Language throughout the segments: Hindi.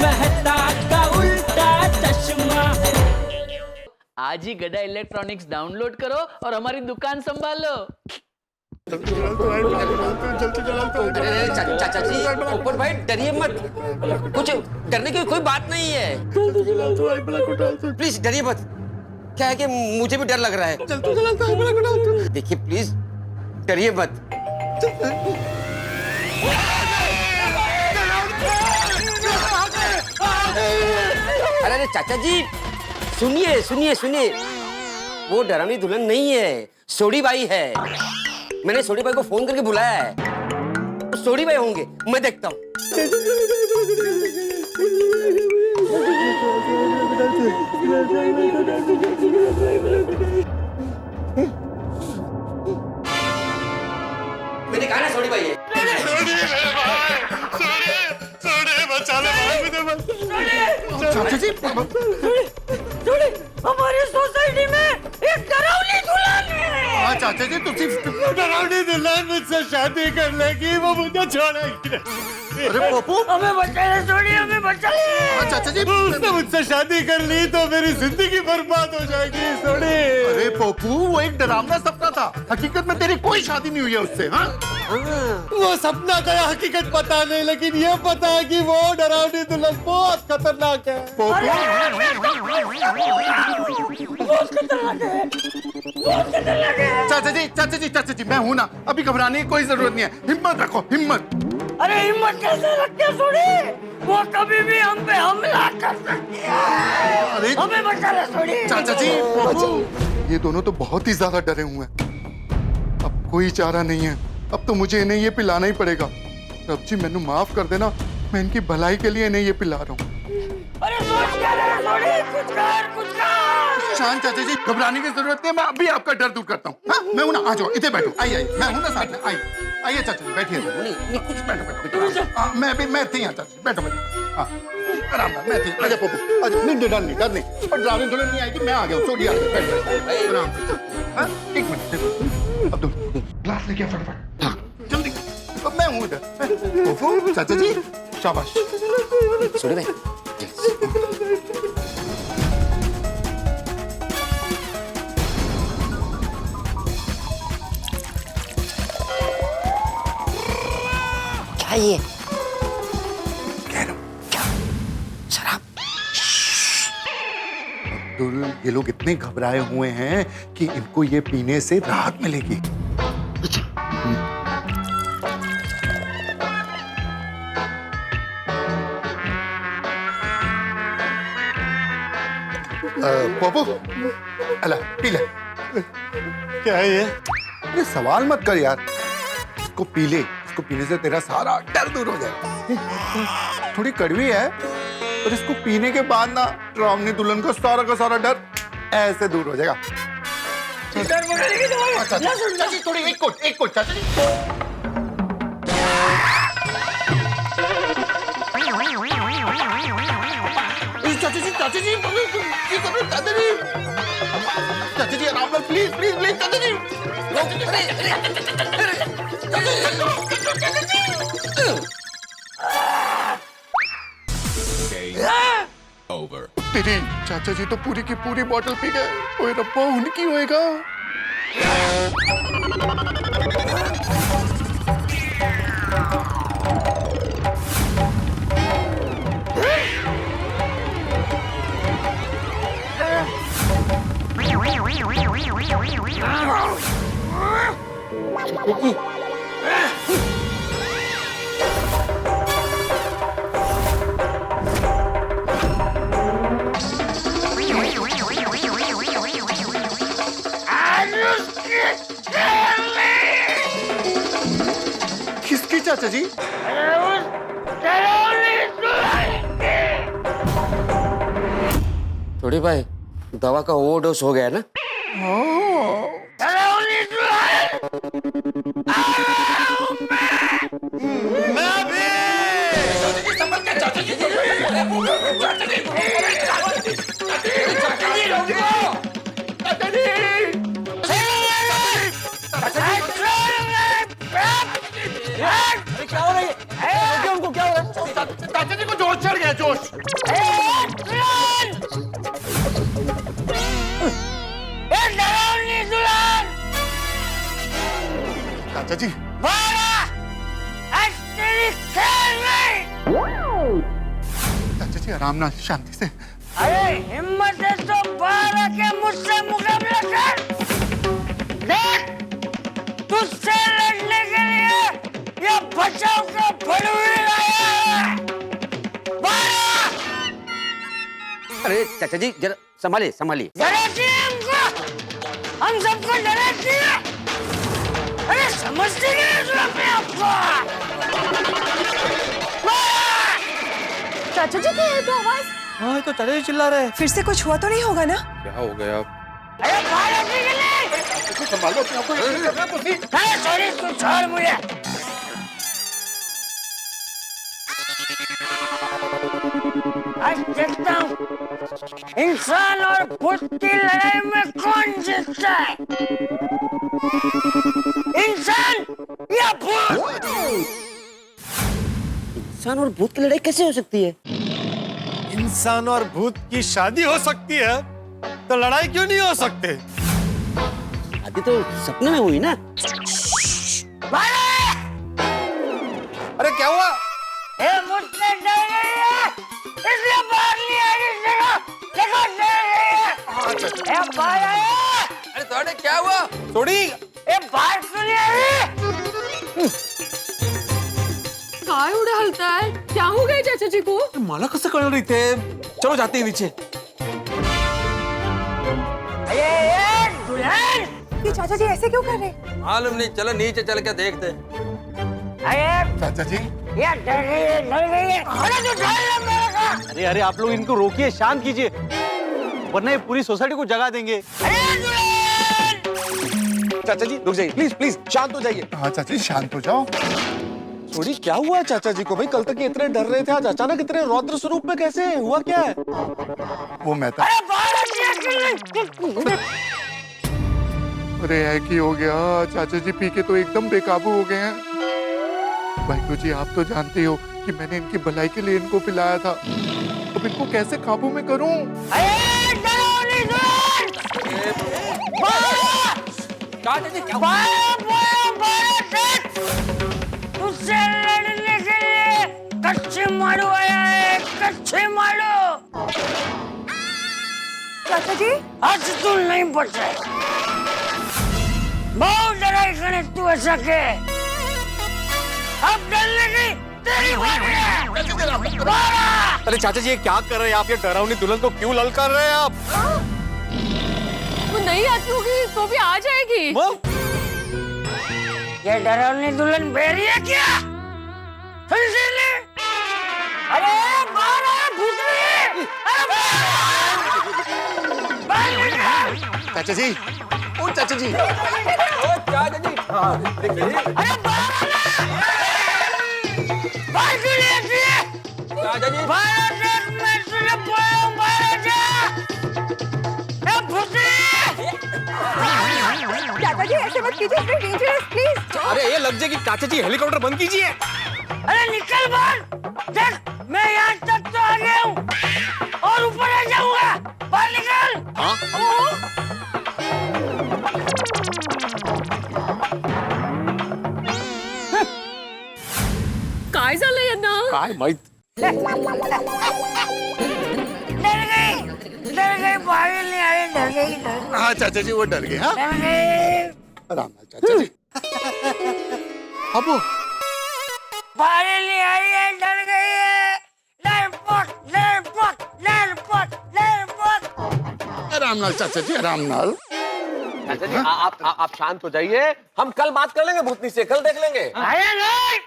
मेहता का उल्टा चश्मा। आज ही गदा इलेक्ट्रॉनिक्स डाउनलोड करो और हमारी दुकान संभालो। चाचा जी ऊपर भाई डरिए मत, कुछ डरने की कोई बात नहीं है। प्लीज डरिए मत, क्या है कि मुझे भी डर लग रहा है। देखिए प्लीज डरिए मत। अरे चाचा जी सुनिए सुनिए सुनिए, वो डरावनी दुल्हन नहीं है, सोडी बाई है। मैंने सोडी बाई को फोन करके बुलाया है, सोडी बाई होंगे, मैं देखता हूँ। मैंने कहा ना सोडी बाई है। चाचा जी हमारी सोसाइटी में एक डरावनी दुल्हन है। हाँ चाचा जी तुम डरावनी दुल्हन मुझसे शादी कर लेगी, वो मुझे छोड़ेगी नहीं। अरे पप्पू हमें बचाइए, छोड़िए हमें बचाइए। चाचा जी उसने मुझसे शादी कर ली तो मेरी जिंदगी बर्बाद हो जाएगी। सोनी अरे पप्पू वो एक डरावना सपना था, हकीकत में तेरी कोई शादी नहीं हुई है उससे। हाँ वो सपना गया, हकीकत पता नहीं, लेकिन ये पता है कि वो डरावनी दुल्हन बहुत खतरनाक है। चाचा जी मैं हूँ ना, अभी घबराने की कोई जरूरत नहीं है, हिम्मत रखो हिम्मत। अरे हिम्मत कैसे रखते सोनी, वो कभी भी हम पे हमला कर सकती है। अरे हमें बचा ले सोनी। चाचा जी ये दोनों तो बहुत ही ज्यादा डरे हुए हैं, अब कोई चारा नहीं है, अब तो मुझे इन्हें ये पिलाना ही पड़ेगा। रब जी मैंने माफ कर देना, मैं इनकी भलाई के लिए इन्हें ये पिला रहा हूँ। अरे सोच क्या रहे सोनी, कुछ कर। शांत चाचा जी, घबराने की जरूरत नहीं है, मैं अभी आपका डर दूर करता हूँ। हाँ मैं हूँ ना, आ जाओ इधर बैठो, आइए मैं हूँ ना साथ में, आइए चाचा जी बैठिए। बैठो मैं थी यहाँ चाचा जी, बैठो हाँ आराम से, मैं थी। आजा पप्पू आजा, नहीं डर नहीं, और डरावनी दुल्हन नहीं आएगी, मैं आ गया हूँ, सोडी आ गई, बैठो आराम से। एक मिनट अब ग्लास लेके फटाफट, हाँ जल्दी, अब मैं हूँ इधर। पप्पू चाचा जी शाबाश। सोडी भाई क्या ये? क्या? शराब? अब्दुल ये लोग इतने घबराए हुए हैं कि इनको ये पीने से राहत मिलेगी। पप्पू अला पी ले। क्या है ये? अरे सवाल मत कर यार, इसको पी ले, इसको पीने से तेरा सारा डर दूर हो जाएगा। थोड़ी कड़वी है पर इसको पीने के बाद ना डरावनी दुल्हन का सारा डर ऐसे दूर हो जाएगा। चाचा जी थोड़ी एक कोट चाचा जी। चाचा जी आराम से प्लीज चाचा जी। तेरी चाचा जी तो पूरी की पूरी बोतल पी गए, ओए रब्बा उनकी होएगा। किसकी चाचा जी? सोडी भाई दवा का ओवरडोज हो गया ना? चाचा जी को जोश चढ़ गया जोश। डरावनी दुल्हन चाचा जी आज तेरी खैर नहीं। चाचा जी आराम ना, शांति से। अरे हिम्मत है तो बाहर आके मुझसे मुकाबला कर। देख तुझसे लड़ने के लिए ये बचाव का बलवीर आया है। बाहर आ! अरे चाचा जी जरा संभालिए संभालिए। डराती है हमको, हम सबको डराती है। अरे समझते नहीं है तू अपने आप को। चाचा जी क्या है तो आवाज? हाँ तो चाचा जी चिल्ला रहे हैं। फिर से कुछ हुआ तो नहीं होगा ना? क्या हो गया? अरे बाहर आने के लिए। संभालो अपने आप को। अरे सॉरी तू छोड़ मुझे। आज देखता हूँ इंसान और भूत की लड़ाई में कौन जीतता है, इंसान या भूत। इंसान और भूत की लड़ाई कैसे हो सकती है? इंसान और भूत की शादी हो सकती है तो लड़ाई क्यों नहीं हो सकते? शादी तो सपने में हुई ना। अरे क्या हुआ? ये मुझसे डर गई है इसलिए बाहर नहीं आ रही। देखो डर गई है। ये बाहर आया। अरे थोड़े क्या हुआ? थोड़ी ये बाहर क्यों नहीं आ रही? काय उड़ा हलता है? क्या हो गया चाचा जी को? मला कसं कळलं रे ते? चलो जाते हैं नीचे। ये दुल्हन। ये चाचा जी ऐसे क्यों कर रहे हैं? मालूम नहीं, चलो नीचे चल के देखते हैं। अरे चाचा जी ये डर गई है, डर गई है। अरे तू डर रहा मेरे को। अरे अरे आप लोग इनको रोकिए, शांत कीजिए, वरना ये पूरी सोसाइटी को जगा देंगे। अरे दुल्हन। चाचा जी रुक जाइए, प्लीज प्लीज शांत हो जाइए। हाँ चाचा जी शांत हो जाओ। थोड़ी क्या हुआ चाचा जी को? भाई कल तक ये इतने डर रहे थे, आज अचानक इतने रौद्र स्वरूप में कैसे? हुआ क्या है? वो मैं था। अरे बाहर आ गया। अरे है कि हो गया, चाचा जी पी के तो एकदम बेकाबू हो गए हैं। भाई जी आप तो जानते हो कि मैंने इनकी भलाई के लिए इनको पिलाया था, अब इनको कैसे काबू में करूं? अरे डरावनी दुल्हन। तुझसे लड़ने के लिए कच्चे मारू आया है, कच्चे मारू। चाचा जी आज तू नहीं बचे। बहुत डराई करे तू ऐसा के। अब डरने की तेरी बारी है। बारा! अरे चाचा जी ये क्या कर रहे हैं आप? ये डरावनी दुल्हन को क्यों ललकार रहे हैं आप? वो नहीं आती होगी तो भी आ जाएगी। वो ये डरावनी दुल्हन बेरी है क्या? फिर से ले। अरे बाहर आ भूतनी। अरे बाहर निकल। चाचा जी, ओ चाचा जी, अरे बाहर आ। बाहर क्यों नहीं आती है? बाहर आ देख, मैं तुझे बोल रहा हूँ, बाहर आ जा। ए भूतनी। चाचा जी ऐसे मत कीजिए, डेंजरस प्लीज। अरे ये लग जाएगी। चाचा जी हेलीकॉप्टर बंद कीजिए। अरे निकल बाहर। देख मैं यहाँ तक तो आ गया हूँ और ऊपर आ जाऊंगा। बाहर निकल। काय झालं यांना? काय माहित? डर गई बाहर नहीं आ रही। डर गई हाँ चाचा जी वो डर गए। हाँ डर गई। आराम से चाचा जी। अब वो बाहर नहीं आ रही है, डर गई है। डरपोक डरपोक डरपोक डरपोक। आराम नाल चाचा जी, आराम नाल। चाचा जी आप शांत हो जाइए, हम कल बात कर लेंगे भूतनी से, कल देख लेंगे। अरे नहीं,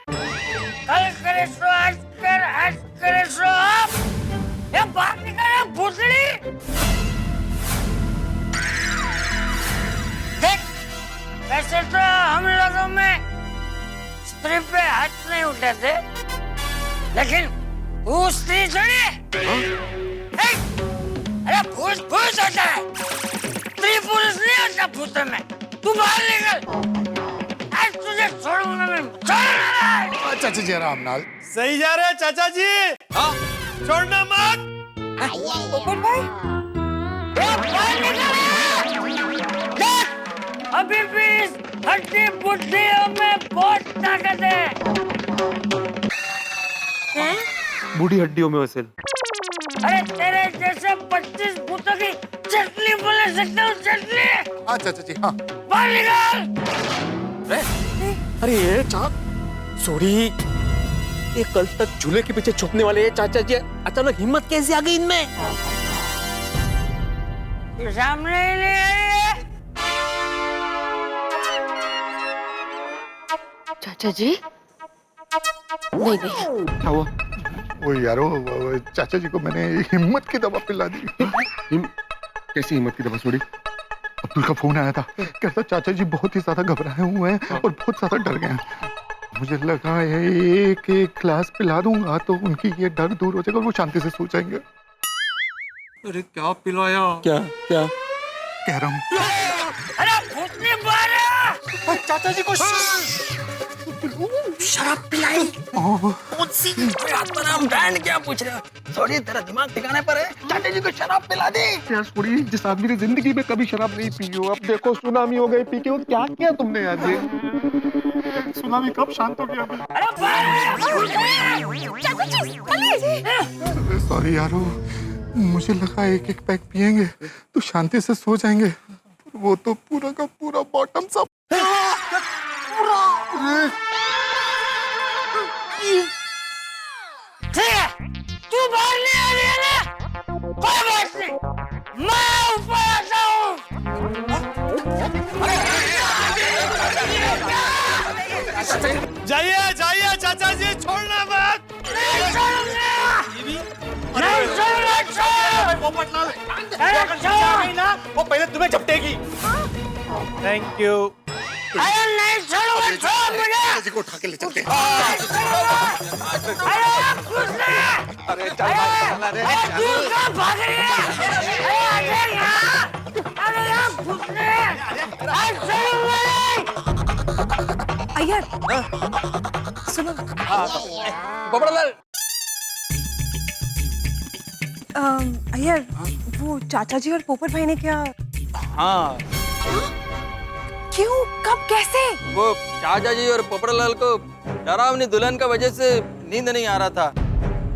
कल करे सो आज कर, आज करे सो अब। ये बात निकल भूतड़ी। देख वैसे तो हम लोगों में स्त्री पे हाथ नहीं उठाते, लेकिन वो स्त्री थोड़ी है। अरे भूत भूत होता है, स्त्री पुरुष नहीं होता भूत में। तू बाहर निकल, आज तुझे छोड़ूंगा मैं, छोड़ूंगा। चाचा जी आराम नाल। सही जा रहे हैं चाचा जी। हाँ छोड़ना मत। पोपट भाई ये बाहर निकल। देख अभी भी इस हड्डी बुड्ढियों में बहुत ताकत है। बूढ़ी हड्डियों में वैसे। अरे तेरे जैसे 25 भूतों की चटनी बोले सकते हो, चटनी। हाँ चाचा जी हाँ। बाहर निकल। अरे ये चाप सोड़ी, ये कल तक झूले के पीछे छुपने वाले चाचा जी अचानक हिम्मत कैसे आ गई इनमें? ये सामने ही नहीं आई है। चाचा जी नहीं नहीं क्या हुआ? वो यारो वो चाचा जी को मैंने हिम्मत की दवा पिला दी। कैसी हिम्मत की दवा सोड़ी? अब्दुल का फोन आया था, कहता चाचा जी बहुत ही ज्यादा घबराए हुए हैं और बहुत ज्यादा डर गए हैं। मुझे लगा एक एक ग्लास पिला दूंगा तो उनकी ये डर दूर हो जाएगा और वो शांति से सो जाएंगे। अरे क्या पिलाया? क्या क्या? कह रहा हूँ अरे भूतनी बाहर आ। चाचा जी को शराब पिलाई। ओह, कौन सी? आत्माराम बैंड क्या पूछ रहे हो? थोड़ी तेरा दिमाग ठिकाने पर है? चाचा जी को शराब पिला दे। यार थोड़ी जिस आदमी ने जिंदगी में कभी शराब नहीं पी हो, अब देखो सुनामी हो गई पी के, वो क्या किया तुमने आज? सुनामी कब शांत हो गया? अरे बाहर आ। सॉरी यारो, मुझे लगा एक एक पैक पिएंगे तो शांति से सो जाएंगे, वो तो पूरा का पूरा बॉटम सब। ठीक है, तू बाहर नहीं आ रही है ना? कोई बात नहीं, मैं ऊपर आता हूँ। जाइए जाइए चाचा जी, छोड़ना मत। नहीं छोड़ूंगा। नहीं छोड़ूंगा। पोपटलाल अरे छोड़। ना, वो पहले तुम्हें झपटेगी। Thank you. अरे नहीं छोड़ूंगा, छोड़ मुझे। को उठा के ले चलते हैं। अरे आप कुछ नहीं। अरे दूर कहाँ भाग रही है? अरे आगे यहाँ। अरे आप कुछ नहीं। अरे छोड़ूंगा नहीं। अय्यर सुनो, पोपटलाल, अय्यर वो चाचा जी और पोपट भाई ने क्या? हाँ क्यों, कब, कैसे? वो चाचा जी और पोपटलाल को डरावनी दुल्हन का वजह से नींद नहीं आ रहा था,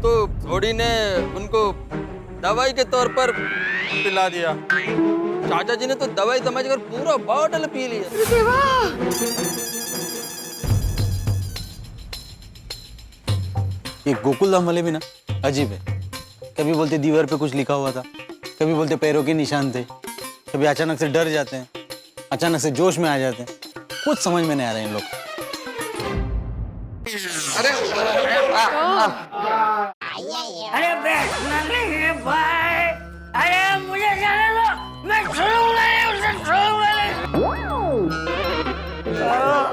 तो थोड़ी ने उनको दवाई के तौर पर पिला दिया। चाचा जी ने तो दवाई समझकर पूरा बॉटल पी लिया। ये गोकुलधाम वाले भी ना अजीब है। कभी बोलते दीवार पे कुछ लिखा हुआ था, कभी बोलते पैरों के निशान थे, कभी अचानक से डर जाते हैं, अचानक से जोश में आ जाते हैं। कुछ समझ में नहीं आ रहा है इन लोग। अरे बैठना नहीं है भाई। अरे मुझे जाने दो, मैं छोड़ूंगा नहीं, उसे छोड़ूंगा नहीं।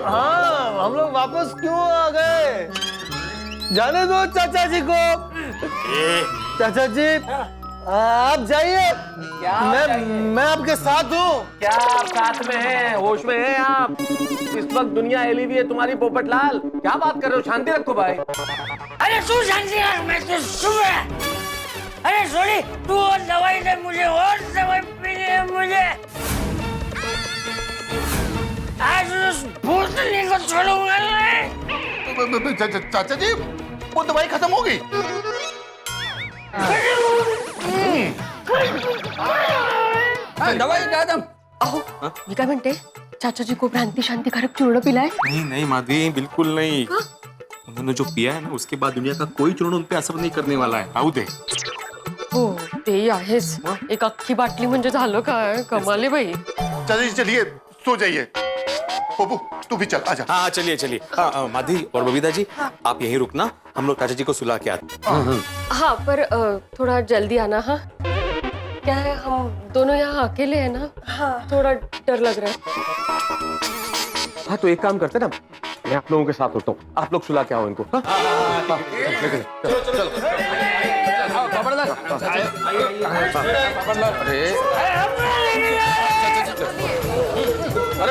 हाँ, हम लोग वापस क्यों आ गए? जाने दो चाचा जी को। चाचा जी आप जाइए, मैं आपके साथ हूँ। क्या आप साथ में हैं? होश में हैं आप? इस वक्त दुनिया हिली हुई है तुम्हारी पोपटलाल। क्या बात कर रहे हो? शांति रखो भाई। अरे तू शांति रख, मैं तो सुन रहा। अरे सॉरी, तू और दवाई दे मुझे, और दवाई पीनी है मुझे। आज उस भूतनी को छोड़ूंगा नहीं। चाचा जी वो दवाई खत्म हो गई। दवाई क्या तुम? अहो मी काय म्हणते, चाचा जी को भ्रांति शांतिकारक चूर्ण पिलाए? नहीं नहीं माधवी, बिल्कुल नहीं। उन्होंने जो पिया है ना, उसके बाद दुनिया का कोई चूर्ण उन पे असर नहीं करने वाला है। आऊ दे। हो ते आहेच, एक अख्खी बाटली म्हणजे झालं काय? कमाल आहे बाई। चाचा जी चलिए सो जाइए। पोपू तू भी चल, आजा। हाँ चलिए चलिए। हाँ माधवी और बबीता जी आप यहीं रुकना, हम लोग चाचा जी को सुला के आते। हाँ पर थोड़ा जल्दी आना। हाँ क्या है, हम दोनों यहाँ अकेले हैं ना। हाँ थोड़ा डर लग रहा है। हाँ तो एक काम करते ना, मैं आप लोगों के साथ होता हूँ, आप लोग सुला के आओ इनको। अरे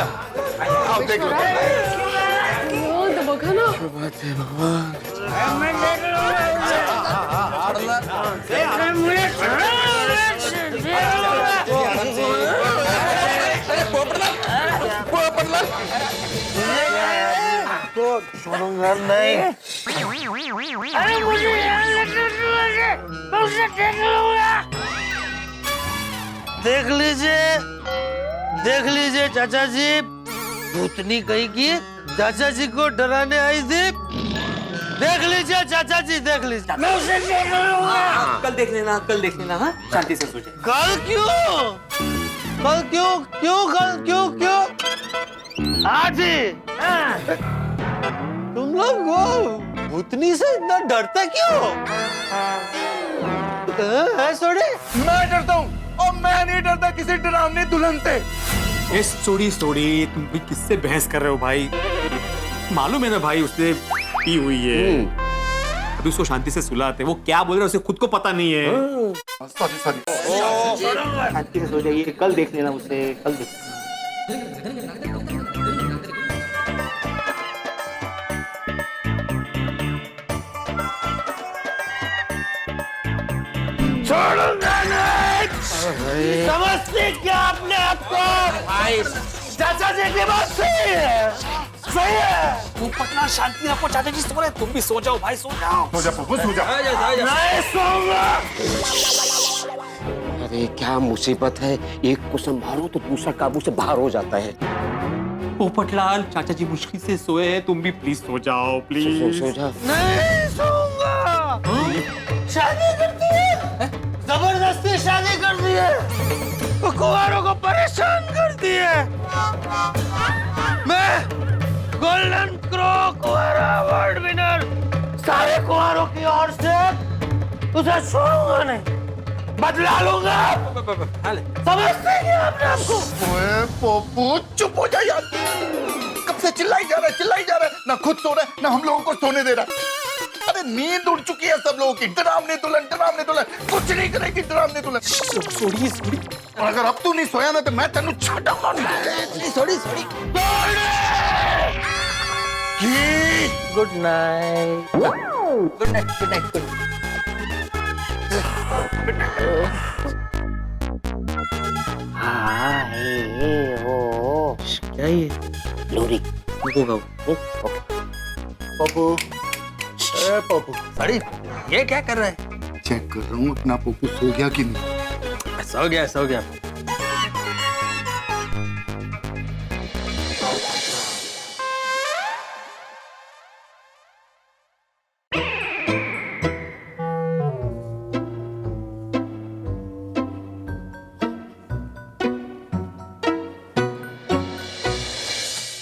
आओ देख लो तो बघा ना मैं देख लूंगा मुझे छोड़ूंगा नहीं। अरे मुझे यहाँ लेकर चलोगे मैं उसे देख लूंगा। देख लीजिए चाचा जी, भूतनी कहीं की चाचा जी को डराने आई थी। देख लीजिए चाचा जी, देख लीजिए। मैं उसे देख लूंगा। कल देख लेना हाँ शांति से सो जाए। कल क्यों? क्यों? आज ही। तुम लोग वो भूतनी से इतना डरते क्यों? है सोडी? मैं डरता हूँ और मैं नहीं डरता किसी डरावनी दुल्हन से। ये सोड़ी तुम भी किससे बहस कर रहे हो भाई? मालूम है ना भाई उसने पी हुई है। अभी उसको शांति से सुलाते। वो क्या बोल रहे हैं उसे खुद को पता नहीं है। सॉरी शांति से सो जाइए। कल देख लेना उसे। कल देख छोड़ूंगा नहीं। समझते क्या अपने आप को? चाचा जी की बात सही है। तू पटना शांति आपको चाचा जी सो रहे। तुम भी सो जाओ भाई, सो जाओ। सो जा पप्पू, सो जा। नहीं सोऊंगा। अरे क्या मुसीबत है, एक को संभालो तो दूसरा काबू से बाहर हो जाता है। पोपटलाल चाचा जी मुश्किल से सोए हैं। तुम भी प्लीज सो जाओ प्लीज। सो जा। नहीं सोऊंगा। शादी कर दी है, जबरदस्ती शादी कर दी है, तो कुंवारों को परेशान कर दी है। मैं गोल्डन क्रो कुंवारा अवार्ड विनर सारे कुंवारों की ओर से उसे छोड़ूंगा नहीं, बदला लूंगा। समझते क्या अपने आपको? ओए पप्पू चुप हो जा यार। कब से चिल्लाई जा रहा है, ना खुद सो रहा है ना हम लोगों को सोने दे रहा है। अरे नींद उड़ चुकी है सब लोगों की। डरावनी दुल्हन कुछ नहीं करेगी डरावनी दुल्हन। सोड़ी और अगर अब तू नहीं सोया ना तो मैं तेनू छाटूंगा। Sorry good night. Good night. क्या ये लोरी पप्पू, ए पप्पू, साड़ी ये क्या कर रहा है? चेक कर रहा हूँ अपना पप्पू सो गया कि नहीं। सो गया।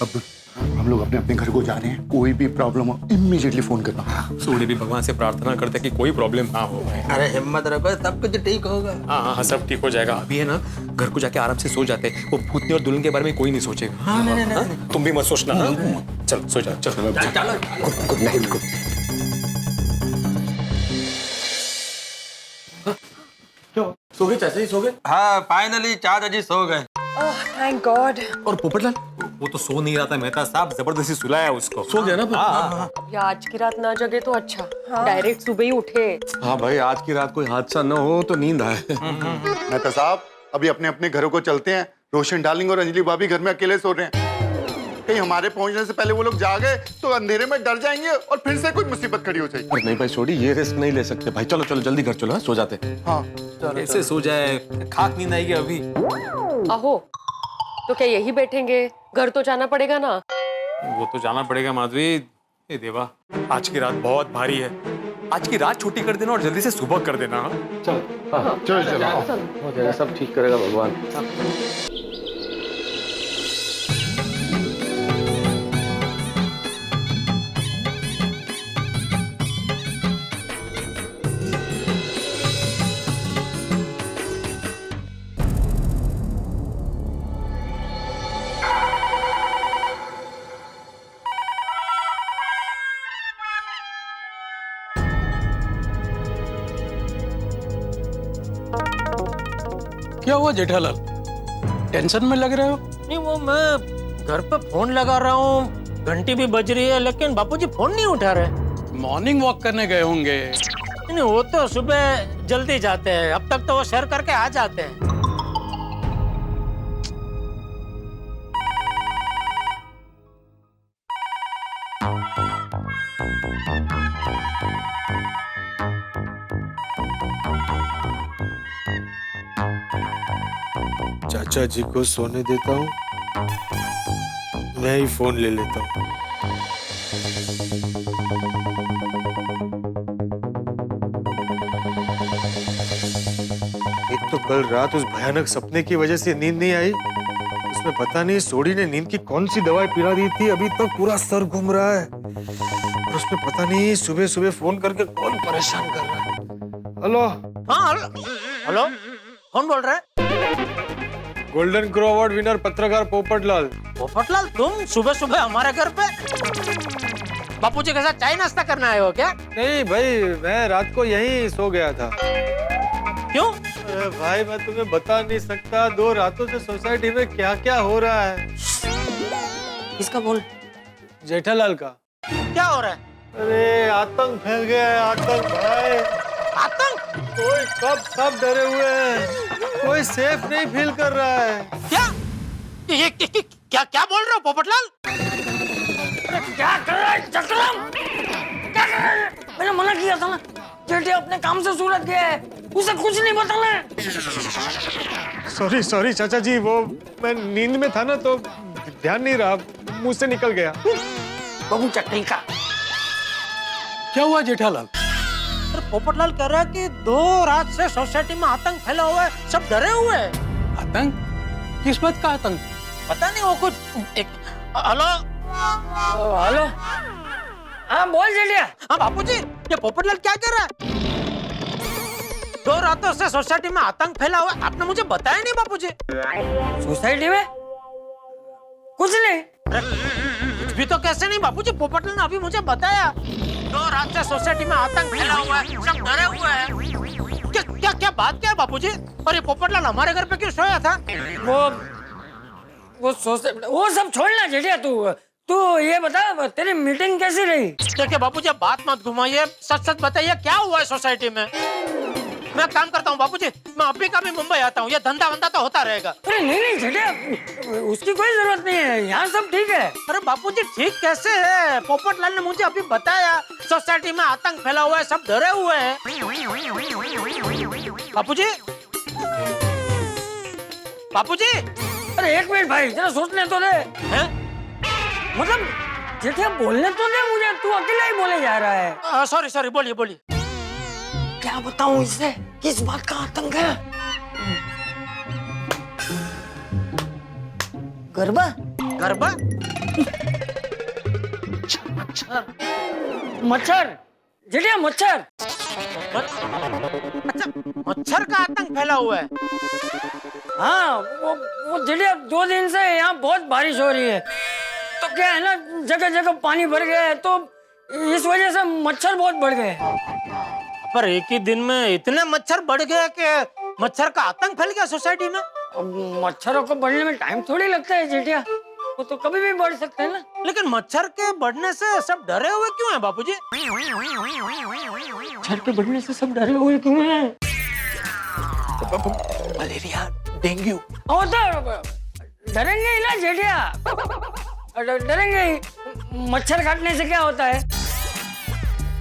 अब हम लोग अपने अपने घर को जा रहे हैं। कोई भी प्रॉब्लम हो इमीडिएटली फोन करना। सोड़ी भी भगवान से प्रार्थना करते कि कोई प्रॉब्लम ना हो भाई। अरे हिम्मत रखो, सब कुछ ठीक होगा। हाँ सब ठीक हो जाएगा। अभी है ना घर को जाके आराम से सो जाते। वो भूतनी और दुल्हन के बारे में कोई नहीं सोचेगा। हाँ, नहीं। तुम भी मत सोचना। चल सो जा। चल गुड नाइट। सो गए चाचा जी? सो गए? हाँ फाइनली चाचा जी सो गए। Thank God. और पोपटलाल वो तो सो नहीं रहा था। मेहता साहब जबरदस्ती सुलाया उसको। सो गया ना? हाँ। या आज की रात ना जगे तो अच्छा, डायरेक्ट सुबह ही उठे। हाँ भाई, आज की रात कोई हादसा न हो तो नींद आए। मेहता साहब अभी अपने अपने घरों को चलते हैं। रोशन डार्लिंग और अंजलि भाभी घर में अकेले सो रहे हैं। कहीं हमारे पहुंचने से पहले वो लोग जागे तो अंधेरे में डर जाएंगे और फिर से कोई मुसीबत खड़ी हो जाएगी। अरे नहीं भाई सोडी, ये रिस्क नहीं ले सकते भाई। चलो जल्दी घर चलो। हाँ, सो जाते। हाँ ऐसे सो जाए, खाक नींद आएगी अभी। आहो, तो क्या यही बैठेंगे? घर तो जाना पड़ेगा ना। वो तो जाना पड़ेगा माधवी। ए देवा, आज की रात बहुत भारी है। आज की रात छुट्टी कर देना और जल्दी से सुबह कर देना। चलो हो जाएगा, सब ठीक करेगा भगवान। क्या हुआ जेठालाल, टेंशन में लग रहे हो? नहीं वो मैं घर पे फोन लगा रहा हूँ, घंटी भी बज रही है, लेकिन बापूजी फोन नहीं उठा रहे। मॉर्निंग वॉक करने गए होंगे। नहीं, वो तो सुबह जल्दी जाते हैं, अब तक तो वो सैर करके आ जाते हैं। चाचा जी को सोने देता हूँ, मैं ही फोन ले लेता हूँ। एक तो कल रात उस भयानक सपने की वजह से नींद नहीं आई, उसमें पता नहीं सोडी ने नींद की कौन सी दवाई पिला दी थी, अभी तक पूरा सर घूम रहा है। और उसमें पता नहीं सुबह सुबह फोन करके कौन परेशान कर रहा है। हेलो। हाँ, हेलो, कौन बोल रहा है? गोल्डन क्रो अवार्ड विनर पत्रकार पोपटलाल। पोपटलाल, तुम सुबह सुबह हमारे घर पे बापूजी के साथ चाय नाश्ता करने आए हो क्या? नहीं भाई, मैं रात को यहीं सो गया था। क्यों? अरे भाई, मैं तुम्हें बता नहीं सकता 2 रातों से सोसाइटी में क्या क्या हो रहा है। किसका बोल? जेठालाल का। क्या हो रहा है? अरे आतंक फैल गया है, आतंक भाई। आतंक? कोई सब डरे हुए हैं, कोई सेफ नहीं फील कर रहा है। क्या? ये क्या बोल रहे हो पोपटलाल? क्या कर रहा है चक्रम? क्या कर रहा है? मैंने मना किया था ना, जेठिया अपने काम से सूरत गया है, उसे कुछ नहीं बताना है। सॉरी चाचा जी, वो मैं नींद में था ना तो ध्यान नहीं रहा, मुंह से निकल गया। बाबू चक्री का क्या हुआ जेठालाल? पोपटलाल कह रहा है कि 2 रात से सोसाइटी में आतंक फैला हुआ है, सब डरे हुए हैं। आतंक? किस बात का आतंक? पता नहीं, वो कुछ हेलो हेलो, हाँ बोल जेठिया। हाँ बापूजी, ये पोपटलाल क्या कर रहा है? 2 रातों से सोसाइटी में आतंक फैला हुआ है, आपने मुझे बताया नहीं बापूजी। सोसाइटी में कुछ नहीं। कुछ भी तो कैसे नहीं बापूजी, पोपटलाल ने अभी मुझे बताया 2 रात से सोसाइटी में आतंक फैला हुआ है, सब डरे हुए हैं। क्या बात क्या है बापूजी? और ये पोपटलाल हमारे घर पे क्यों सोया था? वो सब छोड़ना जेठिया, तू ये बता तेरी मीटिंग कैसी रही? देखिए बापूजी, बात मत घुमाइए, सच बताइए क्या हुआ है सोसाइटी में। मैं काम करता हूँ बापूजी, मैं अभी का भी मुंबई आता हूँ, ये धंधा वंधा तो होता रहेगा। अरे नहीं जेठिया, उसकी कोई जरूरत नहीं है, यहाँ सब ठीक है। अरे बापूजी ठीक कैसे है? पोपटलाल ने मुझे अभी बताया सोसाइटी में आतंक फैला हुआ है, सब डरे हुए हैं। बापूजी, अरे एक मिनट भाई, जरा सोचने तो दे। हैं? मतलब जेठिया बोलने तो दे मुझे, तू अकेला ही बोले जा रहा है। सॉरी, बोलिए। क्या बताऊं इससे, किस बात का आतंक है? गरबा? मच्छर जेठिया, मच्छर। अच्छा, मच्छर का आतंक फैला हुआ है। हाँ, वो जेठिया 2 दिन से यहाँ बहुत बारिश हो रही है, तो क्या है ना, जगह जगह पानी भर गया है, तो इस वजह से मच्छर बहुत बढ़ गए। पर एक ही दिन में इतने मच्छर बढ़ गए कि मच्छर का आतंक फैल गया सोसाइटी में। अब मच्छरों को बढ़ने में टाइम थोड़ी लगता है जेठिया, वो तो कभी भी बढ़ सकते हैं ना। लेकिन मच्छर के बढ़ने से सब डरे हुए क्यों हैं बापूजी? मच्छर के बढ़ने से सब डरे हुए क्यों हैं? Malaria, dengue. वो तो डरेंगे ही ना जेठिया, डरेंगे ही। मच्छर काटने से क्या होता है?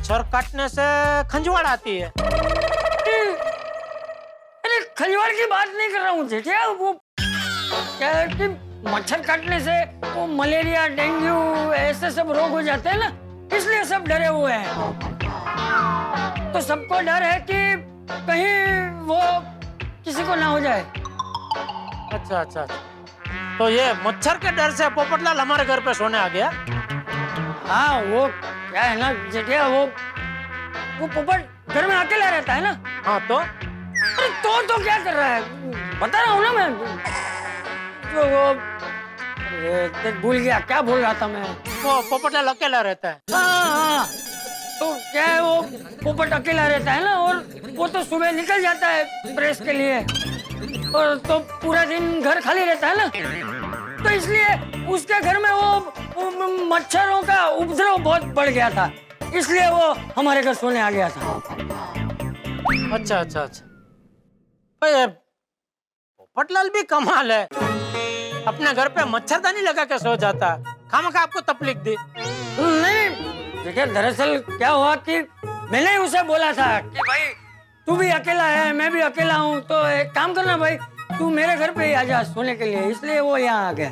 मच्छर काटने से खंजवाड़ आती है। अरे खंजवाड़ की बात नहीं कर रहा हूँ जेठिया, वो क्या है कि मच्छर काटने से वो मलेरिया, डेंगू ऐसे सब रोग हो जाते हैं ना, इसलिए सब डरे हुए हैं। तो सबको डर है कि कहीं वो किसी को ना हो जाए। अच्छा, तो ये मच्छर के डर से पोपटलाल हमारे घर पे सोने आ गया। हाँ, वो क्या है ना जेठिया, वो पोपट घर में अकेला रहता है ना। हाँ तो? अरे तो क्या कर रहा है, बता रहा हूँ ना मैं। वो भूल गया, क्या बोल रहा था मैं। वो पोपटलाल अकेला रहता है। हाँ, तो क्या है, वो पोपट अकेला रहता है ना, और वो तो सुबह निकल जाता है प्रेस के लिए, और तो पूरा दिन घर खाली रहता है ना, तो इसलिए उसके घर में वो मच्छरों का उपद्रव बहुत बढ़ गया था, इसलिए वो हमारे घर सोने आ गया था। अच्छा अच्छा अच्छा भाई, पोपटलाल भी कमाल है, अपने घर पे मच्छरदानी लगा के सो जाता, खामखा आपको तकलीफ दी। नहीं देखिए, दरअसल क्या हुआ कि मैंने ही उसे बोला था कि भाई तू भी अकेला है, मैं भी अकेला हूँ, तो एक काम करना भाई, तू मेरे घर पे ही आ जा सोने के लिए, इसलिए वो यहाँ आ गया।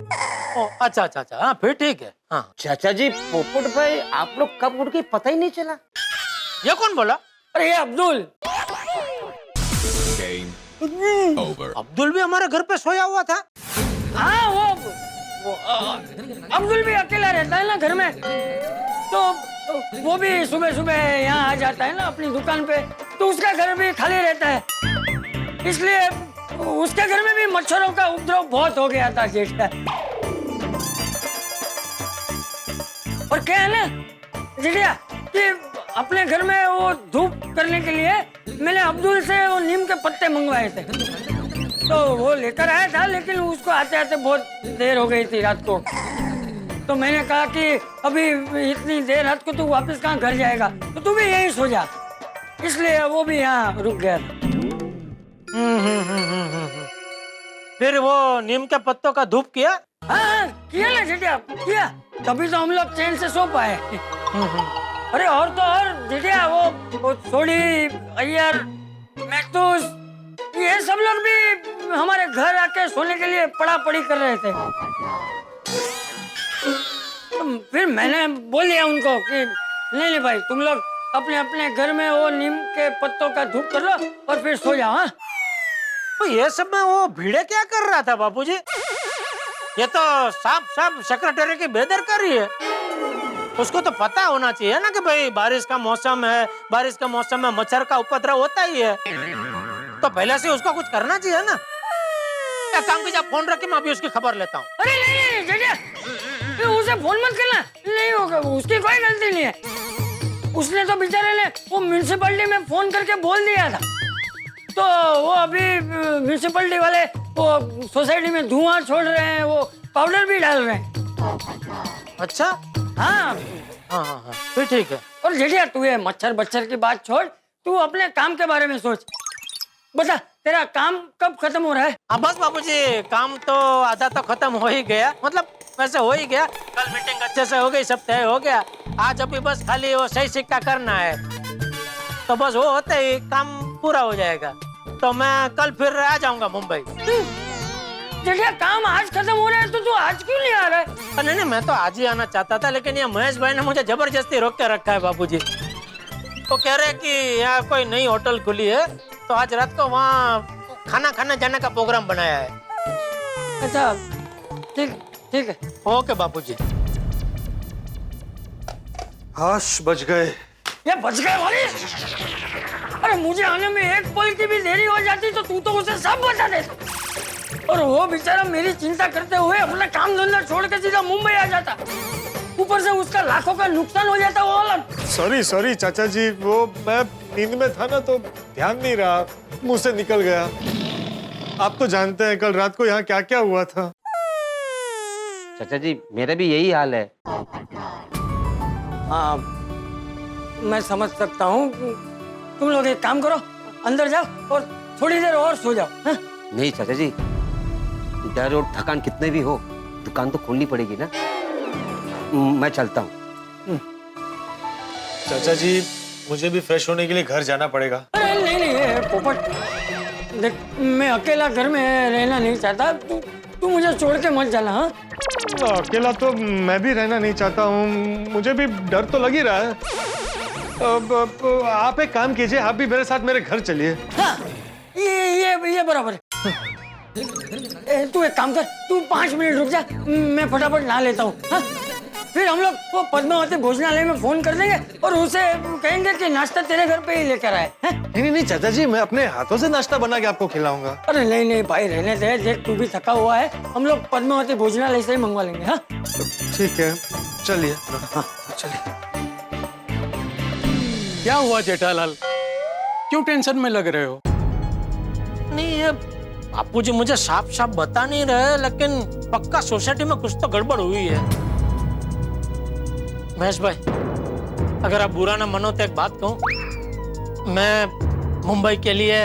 ओ अच्छा अच्छा अच्छा, हाँ फिर ठीक है। हाँ चाचा जी, पोपट भाई आप लोग कब उड़ गए पता ही नहीं चला। ये कौन बोला? अरे ये अब्दुल। अब्दुल भी हमारे घर पे सोया हुआ था? हाँ वो अब्दुल भी अकेला रहता है ना घर में, तो वो भी सुबह सुबह यहाँ आ जाता है ना अपनी दुकान पे, तो उसका घर भी खाली रहता है, इसलिए उसके घर में भी मच्छरों का उपद्रव बहुत हो गया था जेठ का। और क्या है ना जेठिया कि अपने घर में वो धूप करने के लिए मैंने अब्दुल से वो नीम के पत्ते मंगवाए थे, तो वो लेकर आया था, लेकिन उसको आते आते बहुत देर हो गई थी रात को, तो मैंने कहा कि अभी इतनी देर रात को तू वापस कहाँ घर जाएगा, तो तू भी यहीं सो जा, इसलिए वो भी यहाँ रुक गया था। फिर वो नीम के पत्तों का धूप किया? हाँ किया ना जेठिया, किया, तभी तो हम लोग चैन से सो पाए। अरे और तो और जेठिया, वो सोडी, अय्यर, मैक्तूस, ये सब लोग भी हमारे घर आके सोने के लिए पड़ा पड़ी कर रहे थे, तो फिर मैंने बोल दिया उनको कि नहीं नहीं भाई, तुम लोग अपने अपने घर में वो नीम के पत्तों का धूप कर लो और फिर सो जाओ। हाँ तो ये सब में वो भीड़े क्या कर रहा था बापूजी? ये तो साफ साफ सेक्रेटरी की बेदरकारी है, उसको तो पता होना चाहिए ना कि भाई बारिश का मौसम है, बारिश के मौसम में मच्छर का उपद्रव होता ही है, तो पहले से उसको कुछ करना चाहिए ना। एक काम कीजिए, फोन रख के मैं अभी उसकी खबर लेता हूँ। अरे नहीं जेठिया, उसे फोन मत करना, नहीं होगा, उसकी कोई गलती नहीं है, उसने तो बेचारे ने वो म्यूनिसिपैलिटी में फोन करके बोल दिया था, तो वो अभी म्यूनिसिपैलिटी वाले वो सोसाइटी में धुआं छोड़ रहे हैं, वो पाउडर भी डाल रहे हैं। अच्छा हाँ हाँ हाँ हाँ फिर ठीक है। और जेठिया तू ये मच्छर बच्छर की बात छोड़, तू अपने काम के बारे में सोच, बता तेरा काम कब खत्म हो रहा है? हाँ बस बाबूजी, काम तो आधा तो खत्म हो ही गया, मतलब वैसे हो ही गया, कल मीटिंग अच्छे से हो गई, सब तय हो गया, आज अभी बस खाली वो सही सिक्का करना है, तो बस वो होते ही काम पूरा हो जाएगा, तो मैं कल फिर आ जाऊंगा मुंबई। जेठिया काम आज खत्म हो रहा है, तो तू आज क्यों नहीं आ रहा है? नहीं नहीं, मैं तो आज ही आना चाहता था, लेकिन ये महेश भाई ने मुझे जबरदस्ती रोक के रखा है बाबूजी। वो कह रहे कि यहाँ कोई नई होटल खुली है, तो आज रात को वहाँ खाना खाने जाने का प्रोग्राम बनाया है। अच्छा ठीक ठीक है, ओके बाबूजी। हाश बच गए। ये बच गए वाली? अरे मुझे आने में एक पल की भी देरी हो जाती तो तू तो उसे सब बता देता, और वो बेचारा मेरी चिंता करते हुए अपना काम धंधा छोड़ के सीधा मुंबई आ जाता, ऊपर से उसका लाखों का नुकसान हो जाता वो अलग। सॉरी सॉरी चाचा जी, वो मैं नींद में था ना, तो ध्यान नहीं रहा, मुंह से निकल गया। आप तो जानते हैं कल रात को यहाँ क्या क्या हुआ था। चाचा जी मेरा भी यही हाल है। हाँ मैं समझ सकता हूँ, तुम लोग एक काम करो, अंदर जाओ और थोड़ी देर और सो जाओ। हाँ? नहीं चाचा जी, डर और थकान कितने भी हो, दुकान तो खोलनी पड़ेगी ना, मैं चलता हूँ। चाचा जी मुझे भी फ्रेश होने के लिए घर जाना पड़ेगा। अरे नहीं नहीं पोपट, देख मैं अकेला घर में रहना नहीं चाहता, तू मुझे छोड़ के मत जाना। हाँ अकेला तो मैं भी रहना नहीं चाहता हूँ, मुझे भी डर तो लग ही रहा है। अब आप एक काम कीजिए, आप भी मेरे साथ मेरे घर चलिए। हाँ ये बराबर है। तू एक काम कर, तू 5 मिनट रुक जा, मैं फटाफट नहा लेता हूँ। हाँ? फिर हम लोग वो पद्मावती भोजनालय में फोन कर देंगे और उसे कहेंगे कि नाश्ता तेरे घर पे ही लेकर आए। नहीं नहीं चाचा जी, मैं अपने हाथों से नाश्ता बना के आपको खिलाऊंगा। अरे नहीं नहीं भाई रहने दे, देख तू भी थका हुआ है, हम लोग पद्मावती भोजनालय से ही मंगवा लेंगे। हाँ ठीक है चलिए। हाँ चलिए। क्या हुआ जेठालाल, क्यों टेंशन में लग रहे हो? नहीं ये बापूजी मुझे साफ साफ बता नहीं रहे, लेकिन पक्का सोसाइटी में कुछ तो गड़बड़ हुई है। महेश भाई, अगर आप बुरा ना मानो तो एक बात कहूँ, मैं मुंबई के लिए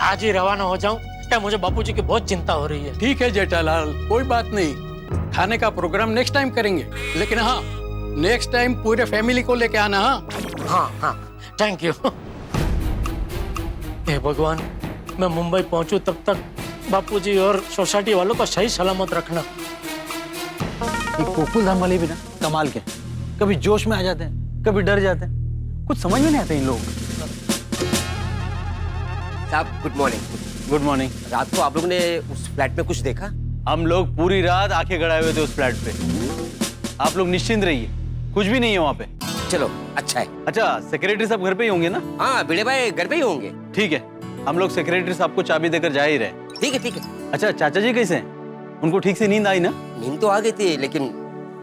आज ही रवाना हो जाऊं क्या? मुझे बापूजी की बहुत चिंता हो रही है। ठीक है जेठालाल, कोई बात नहीं, खाने का प्रोग्राम नेक्स्ट टाइम करेंगे, लेकिन हाँ नेक्स्ट टाइम पूरे फैमिली को लेके आना। हाँ हाँ हाँ, थैंक यू। हे भगवान, मैं मुंबई पहुंचूं तब तक बापूजी और सोसाइटी वालों को सही सलामत रखना। ये गोकुल धाम वाले भी ना कमाल के, कभी जोश में आ जाते हैं, कभी डर जाते हैं, कुछ समझ में नहीं आता इन लोग। साहब गुड मॉर्निंग। Good morning. रात को आप लोगों ने उस फ्लैट में कुछ देखा? हम लोग पूरी रात आंखें गड़ाए हुए थे उस फ्लैट पे। आप लोग निश्चिंत रहिए, कुछ भी नहीं है वहाँ पे। चलो अच्छा है। अच्छा, सेक्रेटरी साहब घर पे ही होंगे ना? हाँ भिड़े भाई घर पे ही होंगे। ठीक है, हम लोग सेक्रेटरी साहब को चाबी देकर जा ही रहे। ठीक है ठीक है। अच्छा, चाचा जी कैसे हैं? उनको ठीक से नींद आई ना? नींद तो आ गई थी लेकिन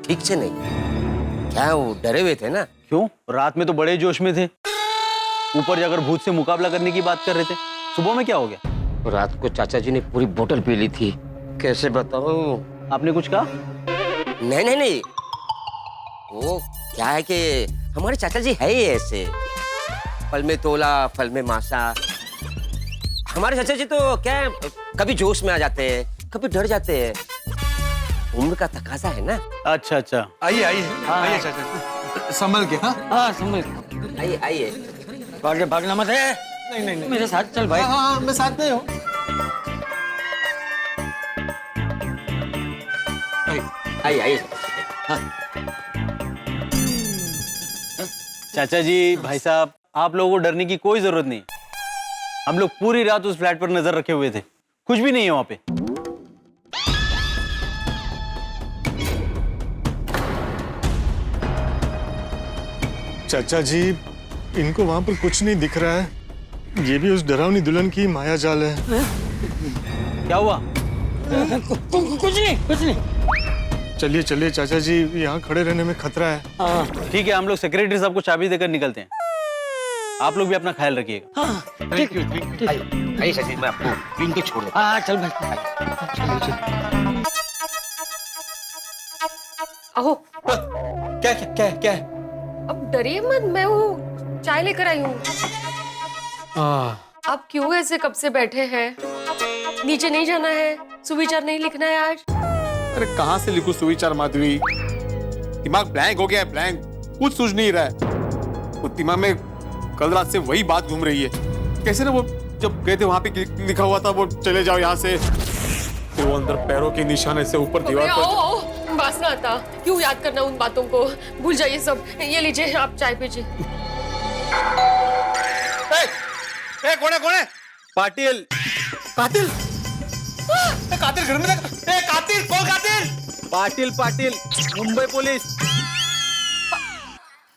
ठीक से नहीं। क्या वो डरे हुए थे ना? क्यों? रात में तो बड़े जोश में थे, ऊपर जाकर भूत से मुकाबला करने की बात कर रहे थे। सुबह में क्या हो गया? रात को चाचा जी ने पूरी बोतल पी ली थी। कैसे बताऊं? आपने कुछ कहा? नहीं नहीं नहीं, वो क्या है कि हमारे चाचा जी है ही ऐसे, फल में तोला फल में मासा। हमारे चाचा जी तो क्या है, कभी जोश में आ जाते हैं, कभी डर जाते हैं। उम्र का तकाजा है ना। अच्छा अच्छा, आइए आइए आइए चाचा जी, संभल के। हाँ हाँ समझ गया। आइए आइए। भागने भागना मत है। नहीं नहीं नहीं, मेरे साथ चल भाई। हाँ मैं साथ में हूँ। आइए आइए। चाचा जी, भाई साहब, आप लोगों को डरने की कोई जरूरत नहीं। हम लोग पूरी रात उस फ्लैट पर नजर रखे हुए थे, कुछ भी नहीं है वहां पे। चाचा जी, इनको वहां पर कुछ नहीं दिख रहा है। ये भी उस डरावनी दुल्हन की माया जाल है। क्या हुआ? कुछ नहीं। चलिए चलिए चाचा जी, यहाँ खड़े रहने में खतरा है। ठीक है, हम लोग सेक्रेटरी साहब को चाबी देकर निकलते हैं। आप लोग भी अपना ख्याल रखिएगा। Thank you. आइए चाचा जी, मैं आपको इनको छोड़ देता हाँ चल भाई। अहो, क्या क्या क्या क्या है? अब डरिए मत, मैं हूँ, चाय लेकर आई हूँ। आप क्यों ऐसे कब से बैठे हैं? नीचे नहीं जाना है? सुविचार नहीं लिखना है आज? अरे कहाँ से लिखूं सुविचार माधवी, दिमाग ब्लैंक हो गया है, ब्लैंक, कुछ सूझ नहीं रहा है। वो दिमाग में कल रात से वही बात घूम रही है। कैसे ना वो जब गए थे वहां पे लिखा हुआ था वो चले जाओ यहाँ से, तो वो अंदर पैरों के निशान से ऊपर दीवार पर। वासना आता, क्यों याद करना उन बातों को, भूल जाइए सब। ये लीजिए, आप चाय पीजिए। कौन है? पाटिल। कातिल? कातिल घर में कातिल? कौन कातिल? पाटिल पाटिल, मुंबई पुलिस।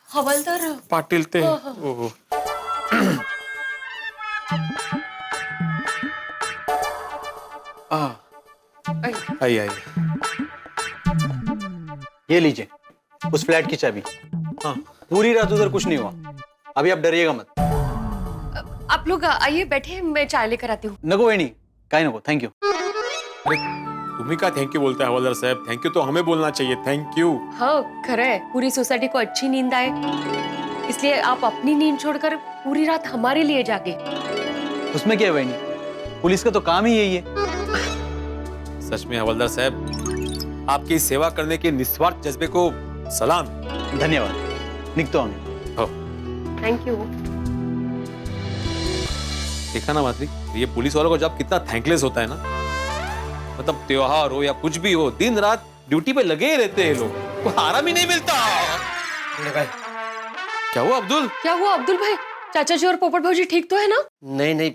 हवलदार पाटिल थे। ओहो। आइए। ये लीजिए उस फ्लैट की चाबी। हाँ, पूरी रात उधर कुछ नहीं हुआ, अभी आप डरिएगा मत। आप लोग आइए, बैठे, मैं चाय लेकर आती हूँ। नको वही नहीं, काहे नको, थैंक यू। तुम्ही का थैंक यू बोलता है हवलदार साहब? थैंक यू तो हमें बोलना चाहिए, थैंक यू। हाँ खरा है, पूरी सोसाइटी को अच्छी नींद आए, इसलिए आप अपनी नींद छोड़कर पूरी रात हमारे लिए जागे। उसमें क्या है बहनी, पुलिस का तो काम ही यही है। सच में हवलदार साहब, आपकी सेवा करने के निस्वार्थ जज्बे को सलाम। धन्यवाद। निकतो हमें। Thank you. देखा ना माधवी, ये पुलिस वालों का जॉब कितना थैंकलेस होता है ना। मतलब त्योहार हो या कुछ भी हो, दिन रात ड्यूटी पे लगे ही रहते हैं लोग, को आराम ही नहीं मिलता। क्या हुआ अब्दुल? क्या हुआ अब्दुल भाई? चाचा जी और पोपट भाजी ठीक तो है ना? नहीं नहीं,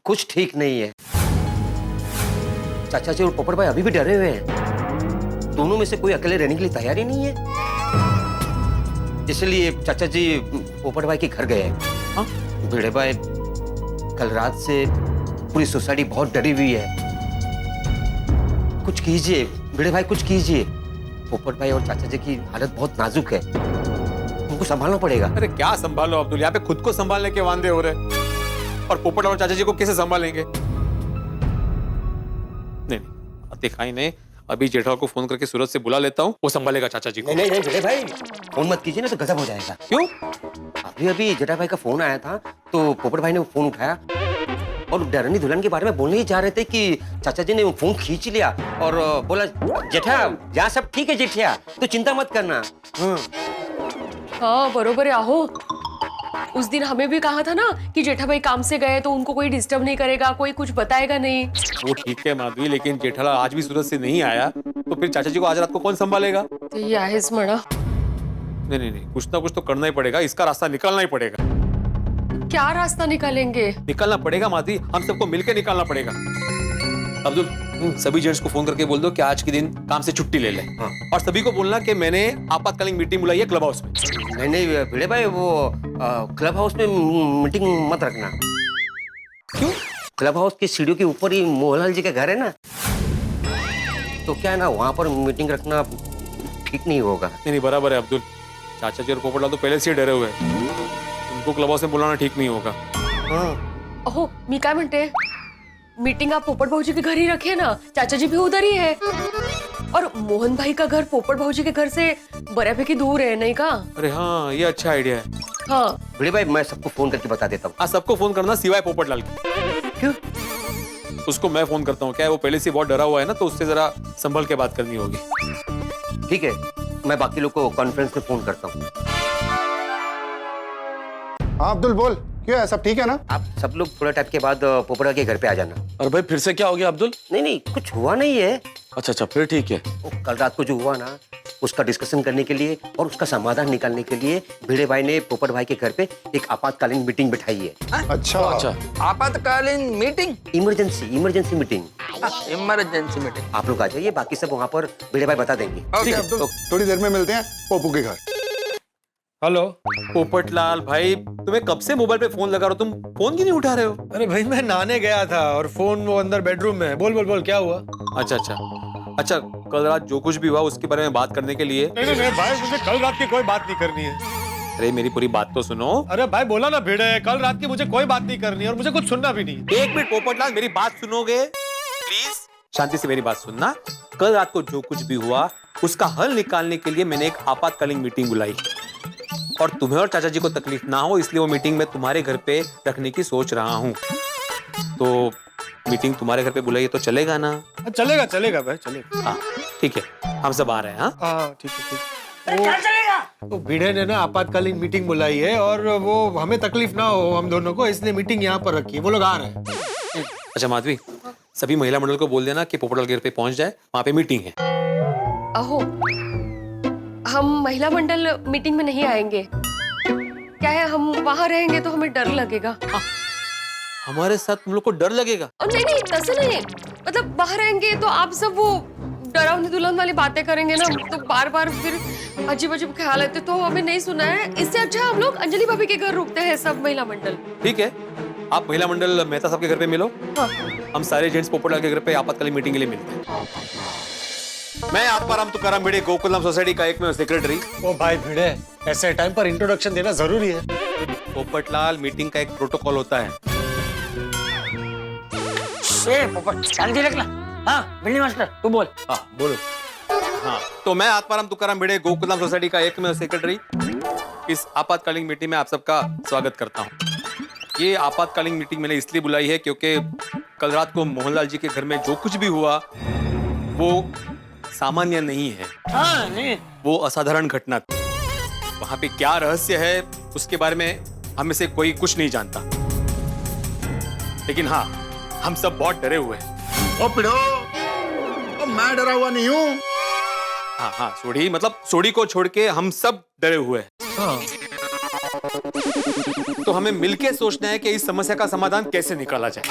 कुछ ठीक नहीं है। चाचा जी और पोपट भाई अभी भी डरे हुए हैं। दोनों में से कोई अकेले रहने के लिए तैयार ही नहीं है, इसलिए चाचा जी पोपट भाई के घर गए हैं। भिड़े भाई, कल रात से पूरी सोसाइटी बहुत डरी हुई है। कुछ कीजिए भिड़े भाई, कुछ कीजिए। पोपट भाई और चाचा जी की हालत बहुत नाजुक है, उनको संभालना पड़ेगा। अरे क्या संभालो अब्दुल, यहाँ पे खुद को संभालने के वांदे हो रहे, और पोपट और चाचा जी को कैसे संभालेंगे? नहीं नहीं देखा ही नहीं। अभी जेठालाल को फोन करके सूरत से बुला लेता हूँ, वो संभालेगा चाचा जी को। नहीं नहीं भिड़े भाई, फोन मत कीजिए ना तो गजब हो जाएगा। क्यों? अभी अभी जेठा भाई का फोन आया था तो पोपट भाई ने वो फोन उठाया और डरनी दुल्हन के बारे में बोलने ही जा रहे थे कि चाचा जी ने वो फोन खींच लिया और बोला जेठा यहाँ सब ठीक है जेठिया, तू चिंता मत करना। हाँ बरोबर है। आहो उस दिन हमें भी कहा था ना कि जेठा भाई काम से गए तो उनको कोई डिस्टर्ब नहीं करेगा, कोई कुछ बताएगा नहीं। वो ठीक है माधवी, लेकिन जेठालाल आज भी सूरत से नहीं आया तो फिर चाचा जी को आज रात को कौन संभालेगा? तो ये आहेच म्हणा। नहीं नहीं नहीं, कुछ ना कुछ तो करना ही पड़ेगा, इसका रास्ता निकालना ही पड़ेगा। क्या रास्ता निकालेंगे? निकालना पड़ेगा माधवी, हम सबको मिलकर निकालना पड़ेगा। अब्दुल सभी जेंट्स को फोन करके बोल दो कि आज के दिन काम से छुट्टी ले ले। हाँ। और सभी को बोलना कि मैंने आपातकालीन मीटिंग बुलाई है क्लब हाउस में। नहीं नहीं भिड़े भाई, वो क्लब हाउस में मीटिंग मत रखना। क्यों? क्लब हाउस की सीढ़ियों के ऊपर ही मोहनलाल जी का घर है ना, तो क्या है ना वहाँ पर मीटिंग रखना ठीक नहीं होगा। नहीं बराबर है अब्दुल, चाचा जी और पोपटलाल तो पहले से ही डरे हुए हैं, उनको क्लब हाउस में बुलाना ठीक नहीं होगा। अहो मी काय म्हणते, मीटिंग आप पोपट भाऊजी के घर ही रखे ना, चाचा जी भी उधर ही है और मोहन भाई का घर पोपट भाऊजी के घर से बऱ्यापैकी दूर है, नहीं का? अरे हाँ ये अच्छा आइडिया है। हाँ भिड़े भाई मैं सबको फोन करके बता देता हूँ। हाँ सबको फोन करना सिवाय पोपटलाल की। क्यों? उसको मैं फोन करता हूँ, क्या है वो पहले से बहुत डरा हुआ है ना, तो उससे जरा संभल के बात करनी होगी। ठीक है, मैं बाकी लोग को कॉन्फ्रेंस में फोन करता हूँ। हाँ अब्दुल बोल, क्यों है, सब ठीक है ना? आप सब लोग थोड़ा टाइम के बाद पोपड़ा के घर पे आ जाना। और भाई फिर से क्या हो गया अब्दुल? नहीं नहीं कुछ हुआ नहीं है। अच्छा अच्छा फिर ठीक है। वो कल रात को जो हुआ ना उसका डिस्कशन करने के लिए और उसका समाधान निकालने के लिए भिड़े भाई ने पोपट भाई के घर पे एक आपातकालीन मीटिंग बिठाई है। अच्छा अच्छा आपातकालीन meeting? Emergency meeting. Emergency meeting. आप लोग आ जाइए, बाकी सब वहाँ पर भिड़े भाई बता देंगे। ठीक है अब्दुल, थोड़ी देर में मिलते हैं पोपू के घर। हेलो पोपटलाल भाई, तुम्हें कब से मोबाइल पे फोन लगा रहा, तुम फोन क्यों नहीं उठा रहे हो? अरे भाई मैं नहाने गया था और फोन वो अंदर बेडरूम में है। बोल बोल बोल क्या हुआ? अच्छा अच्छा अच्छा, कल रात जो कुछ भी हुआ उसके बारे में बात करने के लिए। नहीं नहीं भाई, मुझे कल रात की कोई बात नहीं करनी है। अरे मेरी पूरी बात तो सुनो। अरे भाई बोला ना भिड़े, कल रात की मुझे कोई बात नहीं करनी है और मुझे कुछ सुनना भी नहीं। एक मिनट पोपटलाल, मेरी बात सुनोगे प्लीज? शांति से मेरी बात सुनना। कल रात को जो कुछ भी हुआ उसका हल निकालने के लिए मैंने एक आपातकालीन मीटिंग बुलाई और तुम्हें और चाचा जी को तकलीफ ना हो इसलिए वो मीटिंग मैं तुम्हारे घर पे रखने की सोच रहा हूँ। तो मीटिंग तुम्हारे घर पे बुलाई तो चलेगा ना? चलेगा चलेगा भाई चलेगा। हाँ ठीक है, हम सब आ रहे हैं। हाँ ठीक है ठीक। क्या चलेगा? तो भिड़े ने ना आपातकालीन मीटिंग बुलाई है और वो हमें तकलीफ ना हो हम दोनों को, इसलिए मीटिंग यहाँ पर रखी है। वो लोग आ रहे हैं। अच्छा माधवी, सभी महिला मंडल को बोल देना कि पोपटलाल घर पे पहुंच जाए, वहाँ पे मीटिंग है। अहो हम महिला मंडल मीटिंग में नहीं आएंगे। क्या है, हम वहाँ रहेंगे तो हमें डर लगेगा। हमारे साथ तुम लोग को डर लगेगा? और नहीं नहीं तसे नहीं, मतलब बाहर रहेंगे तो आप सब वो डरावनी दुल्हन वाली बातें करेंगे ना, तो बार बार फिर अजीब अजीब ख्याल आते, तो हमें नहीं सुना है। इससे अच्छा हम लोग अंजलि भाभी के घर रुकते हैं, सब महिला मंडल। ठीक है, आप महिला मंडल मेहता साहब के घर पे मिलो। हाँ। हम सारे जेंट्स पोपटलाल के घर पे आपातकालीन मीटिंग के लिए मिलते हैं। मैं आत्माराम तुकाराम भिड़े, गोकुलधाम सोसाइटी का एकमेव सेक्रेटरी। ओ भाई भिड़े, ऐसे टाइम पर इंट्रोडक्शन देना जरूरी है। पोपटलाल, मीटिंग का एक प्रोटोकॉल होता है। पोपट शांति रखना। हाँ बिल्ली मास्टर तू बोल। हाँ बोलो। हाँ तो मैं आत्माराम तुकाराम भिड़े, गोकुलधाम सोसाइटी का एकमेव सेक्रेटरी इस आपातकालीन मीटिंग में आप सबका स्वागत करता हूँ। ये आपातकालीन मीटिंग मैंने इसलिए बुलाई है क्योंकि कल रात को मोहनलाल जी के घर में जो कुछ भी हुआ वो सामान्य नहीं है। हाँ नहीं, वो असाधारण घटना थी। वहां पे क्या रहस्य है उसके बारे में हम में से कोई कुछ नहीं जानता, लेकिन हाँ हम सब बहुत डरे हुए हैं। ओ पिड़ो, ओ मैं डरा हुआ नहीं हूँ। हाँ हाँ सोढ़ी, मतलब सोढ़ी को छोड़ के हम सब डरे हुए हैं। हाँ। तो हमें मिलके सोचना है कि इस समस्या का समाधान कैसे निकाला जाए।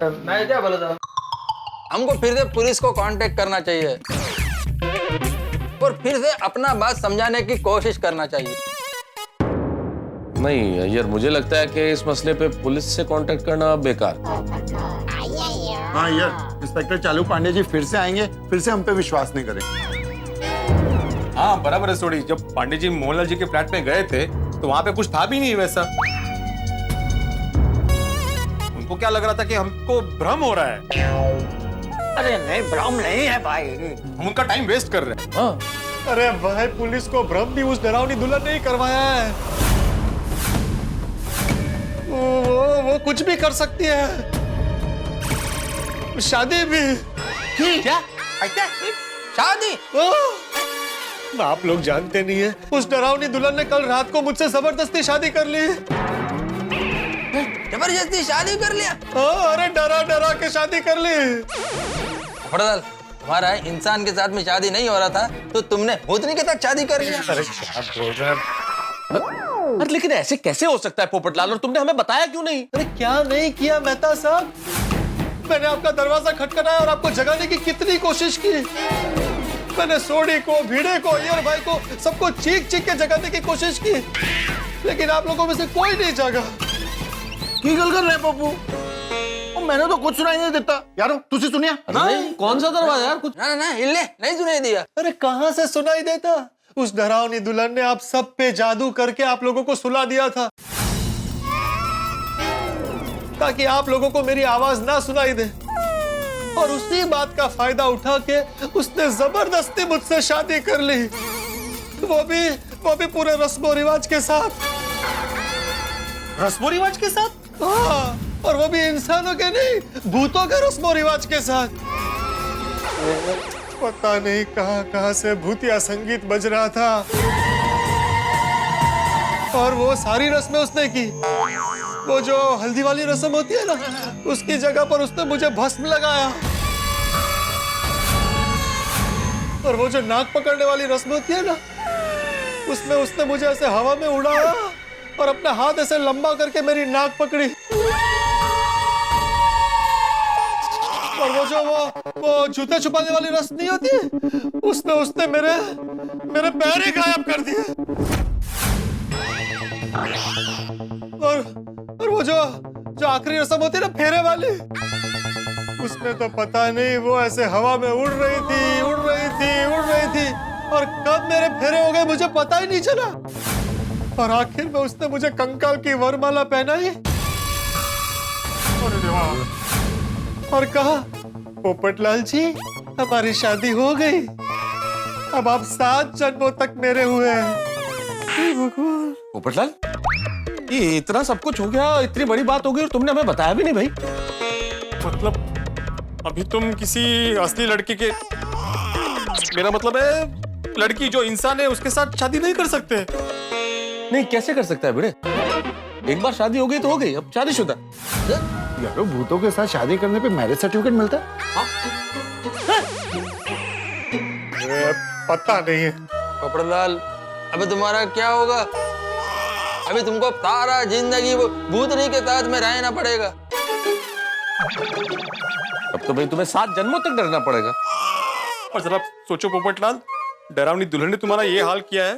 मैं क्या बोला था, हमको फिर से पुलिस को कांटेक्ट करना चाहिए और फिर से अपना बात समझाने की कोशिश करना चाहिए। नहीं यार, मुझे लगता है कि इस मसले पे पुलिस से कांटेक्ट करना बेकार। हाँ यार, इंस्पेक्टर चालू पांडे जी फिर से आएंगे, फिर से हम पे विश्वास नहीं करेंगे। हाँ बराबर है सोढ़ी, जब पांडे जी मोहनलाल जी के फ्लैट में गए थे तो वहां पे कुछ था भी नहीं वैसा। उनको क्या लग रहा था कि हमको भ्रम हो रहा है। अरे नहीं भ्रम नहीं है भाई, हम उनका टाइम वेस्ट कर रहे हैं। अरे भाई पुलिस को भ्रम भी उस डरावनी दुल्हन ने ही करवाया है। वो कुछ भी कर सकती है, शादी भी। क्या शादी? आप लोग जानते नहीं है, उस डरावनी दुल्हन ने कल रात को मुझसे जबरदस्ती शादी कर ली। जबरदस्ती शादी कर लिया? अरे डरा डरा के शादी कर ली। फड़दल, तुम्हारा इंसान के साथ में शादी नहीं हो रहा था तो तुमने भूतनी के साथ शादी कर लिया। अरे क्या बोल रहे हैं? अरे लेकिन ऐसे कैसे हो सकता है पोपटलाल, और तुमने हमें बताया क्यों नहीं? अरे क्या नहीं किया मेहता साहब, मैंने आपका दरवाजा खटखटाया और आपको जगाने की कितनी कोशिश की। मैंने सोडी को, भिड़े को, ईयर भाई को, सबको चीख चीख के जगाने की कोशिश की, लेकिन आप लोगों में से कोई नहीं जागा। की गल कर रहे पप्पू? मैंने तो कुछ सुनाई नहीं देता यारो, तुझे सुनिया? नहीं, कौन सा दरवाजा यार? कुछ ना हिले नहीं सुनाई दिया। अरे कहां से सुनाई देता? उस डरावनी दुल्हन ने आप सब पे जादू करके आप लोगों को सुला दिया था, ताकि आप लोगों को मेरी आवाज ना सुनाई दे। और उसी बात का फायदा उठा के उसने जबरदस्ती मुझसे शादी कर ली, वो भी पूरे रस्मो रिवाज के साथ। रस्मो रिवाज के साथ? हाँ, और वो भी इंसानों के नहीं, भूतों के रस्मो रिवाज के साथ। पता नहीं कहां से भूतिया संगीत बज रहा था, और वो सारी रस्में उसने की। वो जो हल्दी वाली रस्म होती है ना, उसकी जगह पर उसने मुझे भस्म लगाया। और वो जो नाक पकड़ने वाली रस्म होती है ना, उसमें उसने मुझे ऐसे हवा में उड़ाया और अपना हाथ ऐसे लंबा करके मेरी नाक पकड़ी। और वो जूते छुपाने वाली रस्म नहीं होती, उसने मेरे पैर ही गायब कर दिए। और वो जो आखिरी रस्म होती है ना, फेरे वाली, उसमें तो पता नहीं वो ऐसे हवा में उड़ रही थी, और कब मेरे फेरे हो गए मुझे पता ही नहीं चला। और आखिर में उसने मुझे कंकाल की वरमाला पहनाई और कहा, पोपटलाल जी हमारी शादी हो गई, अब आप 7 जन्मों तक मेरे हुए हैं। पोपटलाल, ये इतना सब कुछ हो गया, इतनी बड़ी बात हो गई और तुमने हमें बताया भी नहीं भाई। मतलब अभी तुम किसी असली लड़की के, मेरा मतलब है लड़की जो इंसान है उसके साथ शादी नहीं कर सकते। नहीं, कैसे कर सकता है भिड़े? एक बार शादी हो गई तो हो गई, अब शादीशुदा। यारो भूतों के साथ शादी करने पे मैरिज सर्टिफिकेट मिलता है? पता नहीं है पोपटलाल, अभी तुम्हारा क्या होगा? अभी तुमको सारा जिंदगी वो भूतनी के साथ में रहना पड़ेगा। अब तो भाई तुम्हें 7 जन्मों तक डरना पड़ेगा। और जरा सोचो पोपटलाल, डरावनी दुल्हन ने तुम्हारा ये हाल किया है,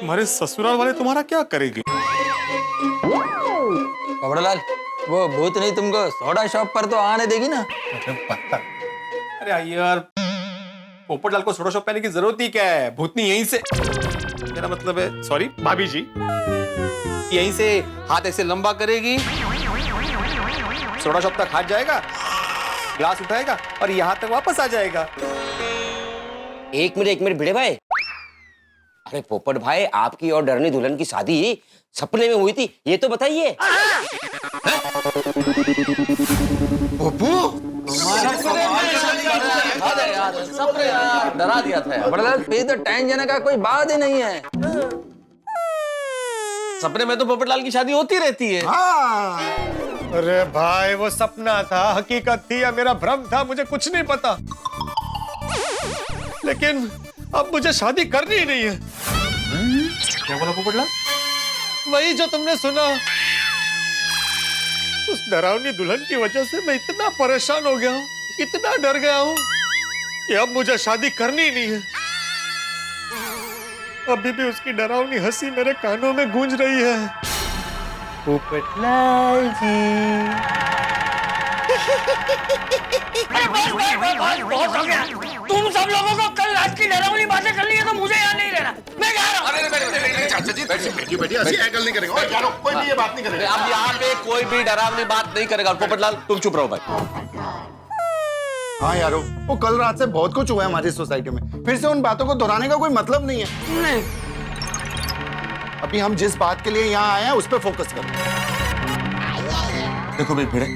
तुम्हारे ससुराल वाले तुम्हारा क्या करेंगे? पोपटलाल, वो भूतनी तुमको सोडा शॉप पर तो आने देगी ना? अरे यार, पोपटलाल को सोडा शॉप पहनने की जरूरत ही क्या है? भूतनी यहीं से, मेरा मतलब है, सॉरी भाभी जी, यहीं से हाथ ऐसे लंबा करेगी, सोडा शॉप तक हाथ जाएगा, ग्लास उठाएगा और यहाँ तक वापस आ जाएगा। एक मिनट भिड़े भाई, अरे पोपट भाई, आपकी और डरनी दुल्हन की शादी सपने में हुई थी, ये तो बताइए। डरा दिया था। पोपटलाल, फिर तो टेंशन का कोई बात ही नहीं है। सपने में तो पोपटलाल की शादी होती रहती है। अरे भाई, वो सपना था, हकीकत थी या मेरा भ्रम था, मुझे कुछ नहीं पता, लेकिन अब मुझे शादी करनी ही नहीं है। क्या बोला पोपटलाल? वही जो तुमने सुना, उस डरावनी दुल्हन की वजह से मैं इतना परेशान हो गया हूँ, इतना डर गया हूँ कि अब मुझे शादी करनी ही नहीं है। अभी भी उसकी डरावनी हंसी मेरे कानों में गूंज रही है। पोपटलाल जी। अरे बस बहुत हो गया। तुम सब लोगों को कल रात की डरावनी बातें कर ली है तो मुझे यहाँ नहीं रहना, मैं जा रहा हूँ। अरे चाचा जी, बैठिए, ऐसी एंगल नहीं करेगा। यारो, कोई भी ये बात नहीं करेगा। अब यहाँ पे कोई भी डरावनी बात नहीं करेगा। पोपटलाल, तुम चुप रहो भाई। हाँ यारो, वो कल रात से बहुत कुछ हुआ है हमारी सोसाइटी में, फिर से उन बातों को दोहराने का कोई मतलब नहीं है। नहीं। अभी हम जिस बात के लिए यहाँ आए हैं उस पर फोकस करो। देखो भाई भिड़े,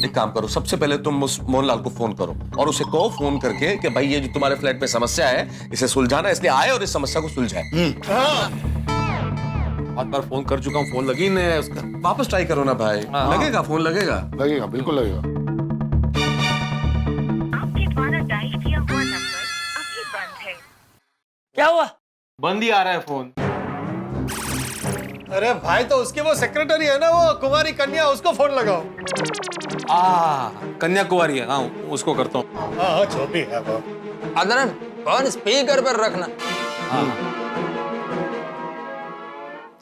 एक काम करो, सबसे पहले तुम उस मोहनलाल को फोन करो और उसे कहो फोन करके कि भाई ये जो तुम्हारे फ्लैट में समस्या है इसे सुलझाना, इसलिए आए और इस समस्या को सुलझाए। बहुत बार फोन कर चुका हूँ, फोन लगी नहीं है उसका। वापस ट्राई करो ना भाई, लगेगा, फोन लगेगा। लगेगा, बिल्कुल लगेगा। आपके द्वारा डायल किया हुआ नंबर अभी बंद है। क्या हुआ? बंद ही आ रहा है फोन। अरे भाई, तो उसके वो सेक्रेटरी है ना, वो कुमारी कन्या, उसको फोन लगाओ। कन्याकुमारी है, हाँ उसको करता हूँ। हाँ, जो भी है वो। अदरन फोन स्पीकर पर रखना।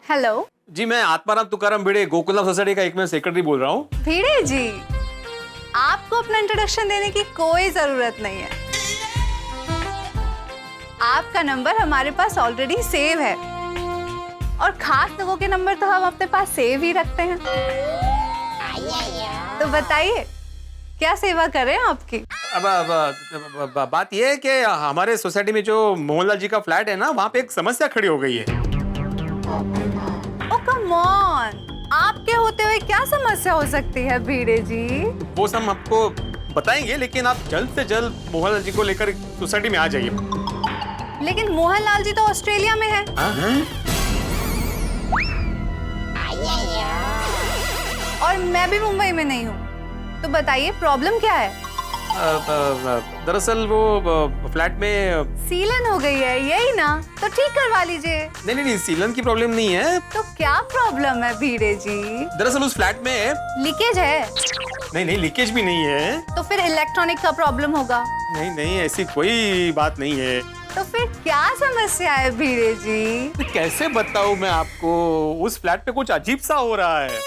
हेलो जी, मैं आत्माराम तुकाराम भिड़े, गोकुलधाम सोसाइटी का एकमेव सेक्रेटरी बोल रहा हूँ। भिड़े जी, आपको अपना इंट्रोडक्शन देने की कोई जरूरत नहीं है। आपका नंबर हमारे पास ऑलरेडी सेव है और खास लोगों के नंबर तो हम अपने पास सेव ही रखते हैं। तो बताइए क्या सेवा करें आपकी? अब बात यह है कि हमारे सोसाइटी में जो मोहनलाल जी का फ्लैट है ना, वहाँ पे एक समस्या खड़ी हो गई है। ओ कम ऑन, आपके होते हुए क्या समस्या हो सकती है भिड़े जी? वो सब हम आपको बताएंगे, लेकिन आप जल्द से जल्द मोहनलाल जी को लेकर सोसाइटी में आ जाइए। लेकिन मोहनलाल जी तो ऑस्ट्रेलिया में है। और मैं भी मुंबई में नहीं हूँ, तो बताइए प्रॉब्लम क्या है? दरअसल वो फ्लैट में सीलन हो गई है, यही ना? तो ठीक करवा लीजिए। नहीं, सीलन की प्रॉब्लम नहीं है। तो क्या प्रॉब्लम है भिड़े जी? दरअसल उस फ्लैट में लीकेज है। नहीं, लीकेज भी नहीं है। तो फिर इलेक्ट्रॉनिक का प्रॉब्लम होगा। नहीं, ऐसी कोई बात नहीं है। तो फिर क्या समस्या है भिड़े जी? कैसे बताऊं मैं आपको, उस फ्लैट पे कुछ अजीब सा हो रहा है।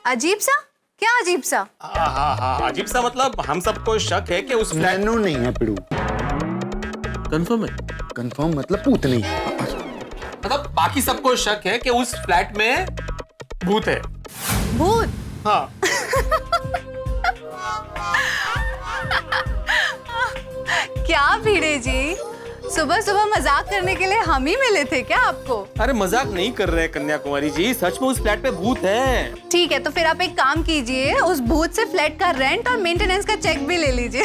अजीब सा? क्या अजीब सा? हाँ, अजीब सा मतलब हम सबको शक है कि उस फ्लैट नैनो नहीं है पिड़ू। कंफर्म है? कंफर्म मतलब भूत नहीं है। मतलब बाकी सबको शक है कि उस फ्लैट में भूत है। भूत? हाँ। क्या भिड़े जी, सुबह सुबह मजाक करने के लिए हम ही मिले थे क्या आपको? अरे मजाक नहीं कर रहे कन्याकुमारी जी, सच में उस फ्लैट पे भूत है। ठीक है, तो फिर आप एक काम कीजिए, उस भूत से फ्लैट का रेंट और मेंटेनेंस का चेक भी ले लीजिए।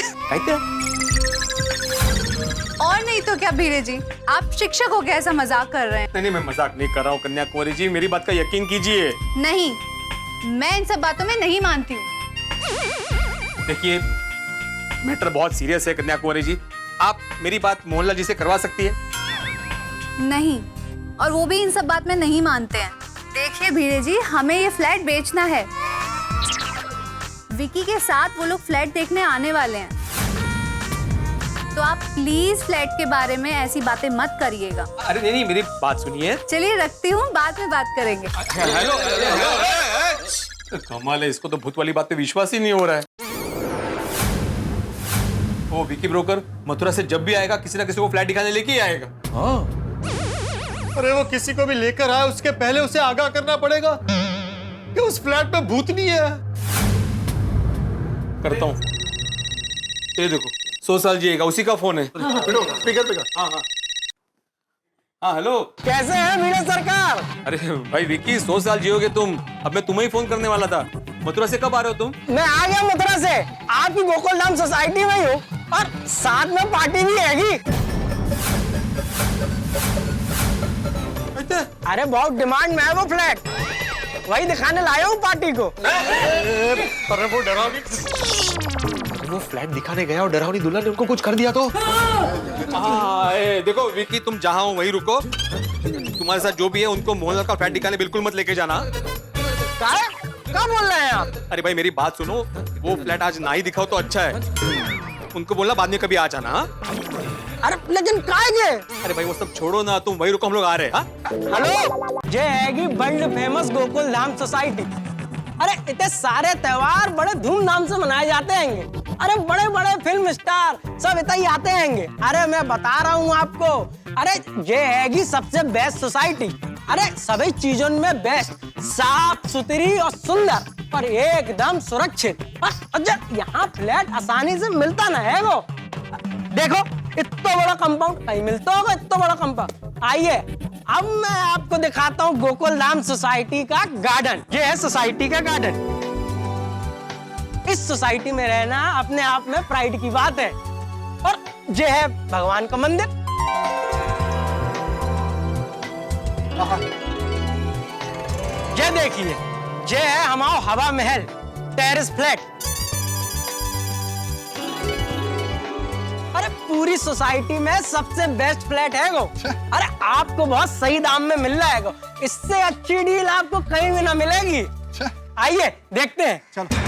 और नहीं तो क्या भिड़े जी, आप शिक्षक हो क्या ऐसा मजाक कर रहे हैं? नहीं, मैं मजाक नहीं कर रहा हूँ कन्याकुमारी जी, मेरी बात का यकीन कीजिए। नहीं, मैं इन सब बातों में नहीं मानती हूँ। देखिए, मैटर बहुत सीरियस है कन्याकुमारी जी, आप मेरी बात मोहनलाल जी से करवा सकती है? नहीं, और वो भी इन सब बात में नहीं मानते हैं। देखिए भिड़े जी, हमें ये फ्लैट बेचना है। विकी के साथ वो लोग फ्लैट देखने आने वाले हैं, तो आप प्लीज फ्लैट के बारे में ऐसी बातें मत करिएगा। अरे नहीं, मेरी बात सुनिए। चलिए रखती हूँ, बाद में बात करेंगे। कमाल है, इसको तो भूत वाली बात पे विश्वास ही नहीं हो रहा है। वो विकी ब्रोकर मथुरा से जब भी आएगा किसी ना किसी को फ्लैट दिखाने लेके ही आएगा। अरे वो किसी को भी लेकर आए, उसके पहले उसे आगाह करना पड़ेगा कि उस फ्लैट में भूत नहीं है। करता हूँ, ये देखो 100 साल जिएगा, उसी का फोन है। स्पीकर। हाँ हेलो, कैसे है भिड़े सरकार? अरे भाई विकी, 100 साल जियोगे तुम। अब मैं तुम्हें ही फोन करने वाला था। मथुरा से कब आ रहे हो तुम? मैं आ गया मथुरा से, आपकी गोकुलधाम सोसाइटी में ही हूँ और साथ में पार्टी भी हैगी। अरे बहुत डिमांड में है वो फ्लैट, वही दिखाने लाया हूँ पार्टी को। अरे वो डरावनी, वो फ्लैट दिखाने गया और डरावनी दुल्हन ने उनको कुछ कर दिया तो? देखो विकी, तुम जहाँ हो वहीं रुको। तुम्हारे साथ जो भी है उनको मोहनलाल का फ्लैट दिखाने बिल्कुल मत लेके जाना। क्या बोल रहे हैं आप? अरे भाई मेरी बात सुनो, वो फ्लैट आज ना ही दिखाओ तो अच्छा है। उनको बोलना बाद में कभी आ जाना। अरे लेकिन काहे? अरे भाई वो सब छोड़ो ना, तुम वहीं रुको, हम लोग आ रहे हैं। हेलो, ये हैगी वर्ल्ड फेमस गोकुलधाम सोसाइटी। अरे इतने सारे त्योहार बड़े धूमधाम से मनाए जाते हैं। अरे बड़े बड़े फिल्म स्टार सब इतना ही आते हैं। अरे मैं बता रहा हूँ आपको, अरे ये हैगी सबसे बेस्ट सोसाइटी। अरे सभी चीजों में बेस्ट, साफ सुथरी और सुंदर। और एकदम सुरक्षित। अच्छा, यहाँ फ्लैट आसानी से मिलता ना है वो। देखो इतना बड़ा कंपाउंड कहीं मिलता होगा, इतना बड़ा कंपाउंड। आइए अब मैं आपको दिखाता हूँ गोकुल धाम सोसाइटी का गार्डन। ये है सोसाइटी का गार्डन। इस सोसाइटी में रहना अपने आप में प्राइड की बात है। और ये है भगवान का मंदिर। ये देखिए, ये है हमारा हवा महल टेरेस फ्लैट। अरे पूरी सोसाइटी में सबसे बेस्ट फ्लैट है वो। अरे आपको बहुत सही दाम में मिल रहा है वो। इससे अच्छी डील आपको कहीं भी ना मिलेगी। आइए देखते हैं। चलो।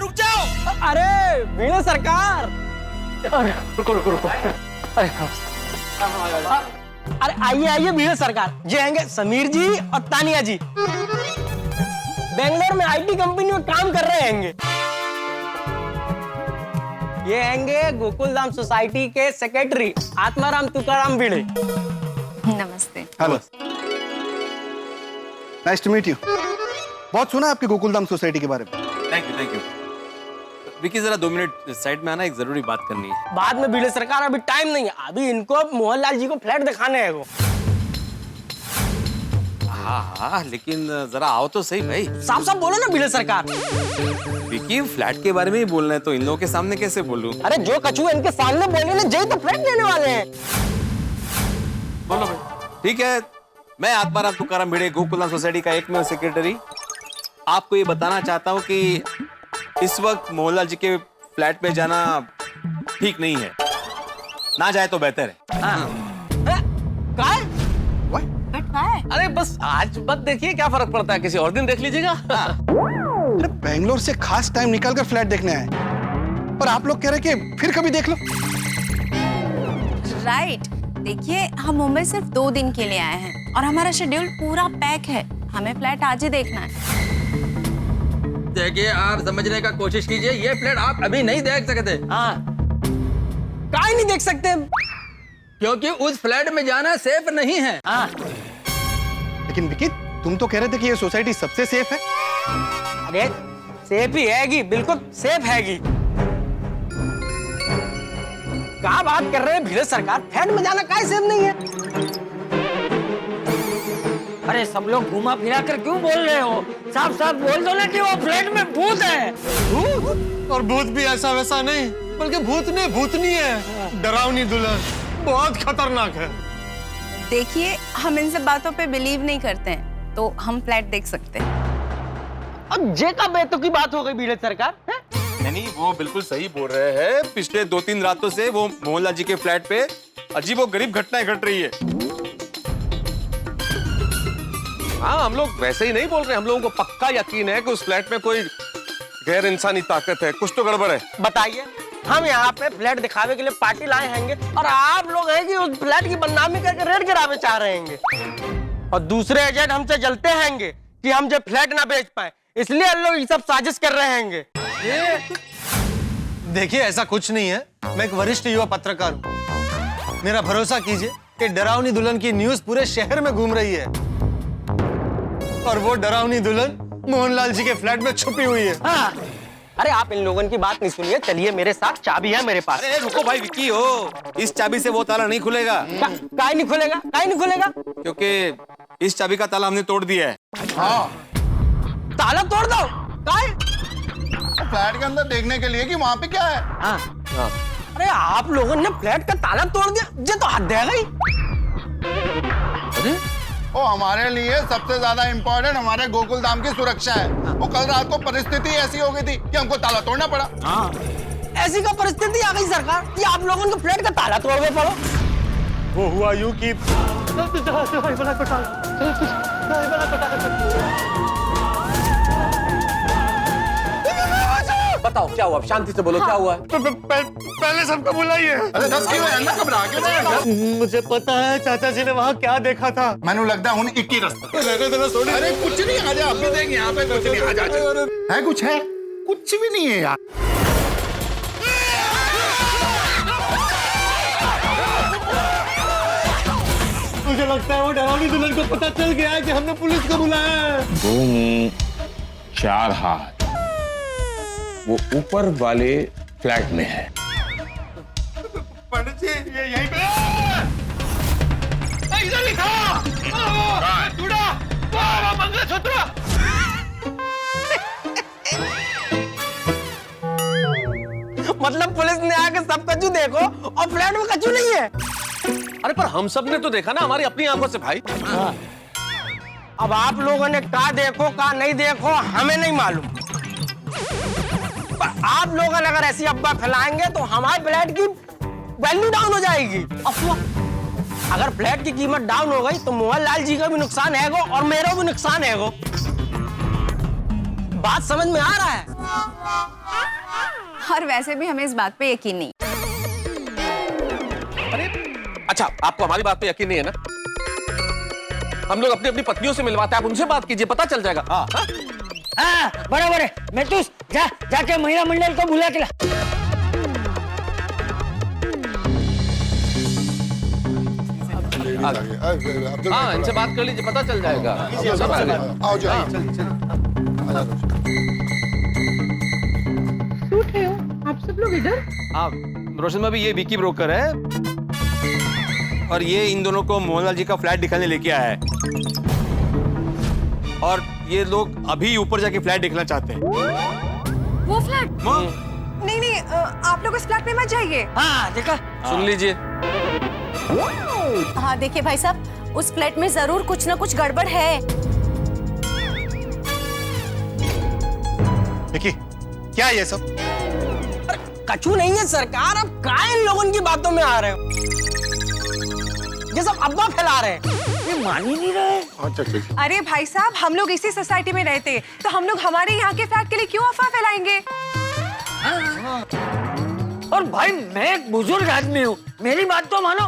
रुक जाओ। अरे वीणा सरकार, रुको। अरे आइए वीणा सरकार। ये आएंगे समीर जी और तानिया जी। बेंगलोर में आईटी कंपनी में काम कर रहे हैं। ये आएंगे गोकुल धाम सोसाइटी के सेक्रेटरी आत्माराम तुकाराम भिड़े। नमस्ते। Hello, nice to meet you. बहुत सुना आपके गोकुलधाम सोसाइटी के बारे में। Thank you. विकी जरा 2 मिनट साइड में आना, एक जरूरी बात करनी है। बाद में भिड़े सरकार, अभी टाइम नहीं है। अभी इनको मोहनलाल जी को फ्लैट दिखाने हैं वो। हाँ, लेकिन जरा आओ तो सही भाई। साफ बोलो ना भिड़े सरकार। विकी फ्लैट के बारे में ही बोलना है तो इन लोगों के सामने कैसे बोलूं? अरे जो कछुआ इनके सामने बोले ना, जय तो फ्लैट देने वाले हैं। बोलो भाई। ठीक है, मैं आत्माराम तुकाराम भिड़े, गोकुलधाम सोसाइटी का एकमेव सेक्रेटरी, आपको ये बताना चाहता हूँ कि इस वक्त मोहनलाल जी के फ्लैट में जाना ठीक नहीं है। ना जाए तो बेहतर है। अरे बस आज मत देखिए, क्या फर्क पड़ता है, किसी और दिन देख लीजिएगा। अरे बेंगलोर से खास टाइम निकालकर फ्लैट देखने आए, पर आप लोग कह रहे कि फिर कभी देख लो। राइट। देखिए, हम मुंबई सिर्फ 2 दिन के लिए आए हैं और हमारा शेड्यूल पूरा पैक है। हमें फ्लैट आज ही देखना है। देखिए, आप समझने का कोशिश कीजिए, ये फ्लैट आप अभी नहीं देख सकते। काहे नहीं देख सकते? क्योंकि उस फ्लैट में जाना सेफ नहीं है। लेकिन विकी, तुम तो कह रहे थे कि ये सोसाइटी सबसे सेफ है। अरे सेफ ही हैगी, बिल्कुल सेफ हैगी। क्या बात कर रहे हैं भिड़े सरकार? फ्लैट में जाना काहे सेफ नहीं है? अरे सब लोग घुमा फिरा कर क्यों बोल रहे हो? साफ बोल दो ना कि वो फ्लैट में भूत है। भूत? और भूत भी ऐसा वैसा नहीं, बल्कि भूत नहीं भूतनी है, डरावनी दुल्हन, बहुत खतरनाक है। देखिए, हम इन सब बातों पे बिलीव नहीं करते हैं, तो हम फ्लैट देख सकते हैं। अब जे का बेतों की बात हो गई भिड़े सरकार। नहीं, वो बिल्कुल सही बोल रहे हैं। पिछले 2-3 रातों से वो मोहनलाल जी के फ्लैट पे अजीबोगरीब घटनाएं घट रही है। हाँ, हम लोग वैसे ही नहीं बोल रहे, हम लोगों को पक्का यकीन है कि उस फ्लैट में कोई गैर इंसानी ताकत है, कुछ तो गड़बड़ है। बताइए, हम यहाँ पे फ्लैट दिखावे के लिए पार्टी लाए हैंगे और आप लोग हैं कि उस फ्लैट की बदनामी करके रेट गिरावे चाह रहे हैंगे। और दूसरे एजेंट हमसे जलते हैंगे कि हम जो फ्लैट ना बेच पाए, इसलिए लोग ये सब साजिश कर रहे हैंगे। देखिए, ऐसा कुछ नहीं है। मैं एक वरिष्ठ युवा पत्रकार हूँ। मेरा भरोसा कीजिए कि डरावनी दुल्हन की न्यूज़ पूरे शहर में घूम रही है और वो डरावनी दुल्हन मोहनलाल जी के फ्लैट में छुपी हुई है। हाँ। अरे आप इन लोगों की बात नहीं सुनिए, चलिए मेरे साथ, चाबी है मेरे पास। अरे रुको भाई विक्की हो, इस चाबी से वो ताला नहीं खुलेगा। काहे नहीं खुलेगा? काहे नहीं खुलेगा? क्योंकि इस चाबी का ताला हमने तोड़ दिया है। हाँ, ताला तोड़ दो। काहे? फ्लैट के अंदर देखने के लिए कि वहाँ पे क्या है। हाँ। अरे आप लोगों ने फ्लैट का ताला तोड़ दिया, ये तो हद है गई। वो हमारे लिए सबसे ज्यादा इम्पोर्टेंट हमारे गोकुल धाम की सुरक्षा है। वो कल रात को परिस्थिति ऐसी हो गई थी कि हमको ताला तोड़ना पड़ा। ऐसी का परिस्थिति आ गई सरकार कि आप लोगों को फ्लैट का ताला तोड़ना पड़ा। वो हुआ यूं कि बताओ क्या हुआ, शांति से बोलो क्या हुआ है। पहले सबको बुलाइए। अरे दस क्यों है, घबरा क्यों? मुझे पता है चाचा जी ने वहाँ क्या देखा था। मैंने लगता है उन्हें 21 रास्ता। अरे कुछ नहीं, आ जा, अभी देंगे यहाँ पे, कुछ नहीं, आ जा। है कुछ है? कुछ भी नहीं है यार। मुझे लगता है वो डरावनी दुल्हन को पता चल गया है कि हमने पुलिस को बुलाया है। 2 मुंह 4 हाथ वो ऊपर वाले फ्लैट में है। पंडित जी ये यहीं पे इधर लिखा मंगलसूत्र। मतलब पुलिस ने आके सब कचू देखो और फ्लैट में कचू नहीं है। अरे पर हम सब ने तो देखा ना हमारी अपनी आंखों से भाई। अब आप लोगों ने का देखो का नहीं देखो हमें नहीं मालूम, पर आप लोग अगर ऐसी अफवाह फैलाएंगे तो हमारे फ्लैट की वैल्यू डाउन हो जाएगी। अफवाह, अगर फ्लैट की कीमत डाउन हो गई तो मोहन लाल जी का भी नुकसान है और मेरा भी नुकसान है। बात समझ में आ रहा है? और वैसे भी हमें इस बात पे यकीन नहीं। अच्छा आपको हमारी बात पे यकीन नहीं है ना? हम लोग अपनी अपनी पत्नियों से मिलवाते हैं, आप उनसे बात कीजिए, पता चल जाएगा। हाँ बराबर है। मैं तो जाके महिला मंडल को बुला के ला। हाँ इनसे बात कर लीजिए, पता चल जाएगा। सब आ गए। आओ जाओ, चलिए चलिए। सूट है हो आप सब लोग इधर? हाँ रोशन भाभी, ये विकी ब्रोकर है और ये इन दोनों को मोहनलाल जी का फ्लैट दिखाने लेके आया है और ये लोग अभी ऊपर जाके फ्लैट देखना चाहते हैं। वो फ्लैट? नहीं नहीं, आप लोग इस फ्लैट में मत जाइए। हाँ देखा, सुन लीजिए। हाँ देखिए भाई साहब, उस फ्लैट में जरूर कुछ ना कुछ गड़बड़ है। देखिए क्या ये सब? कछू नहीं है सरकार, अब काहे इन लोगों की बातों में आ रहे हो? ये सब अफवाह फैला रहे हैं। ये मान ही नहीं रहे। अच्छा। अरे भाई साहब, हम लोग इसी सोसाइटी में रहते हैं, तो हम लोग हमारे यहाँ के फ्लैट के लिए क्यों अफवाह फैलाएंगे? और भाई मैं एक बुजुर्ग आदमी हूँ, मेरी बात तो मानो।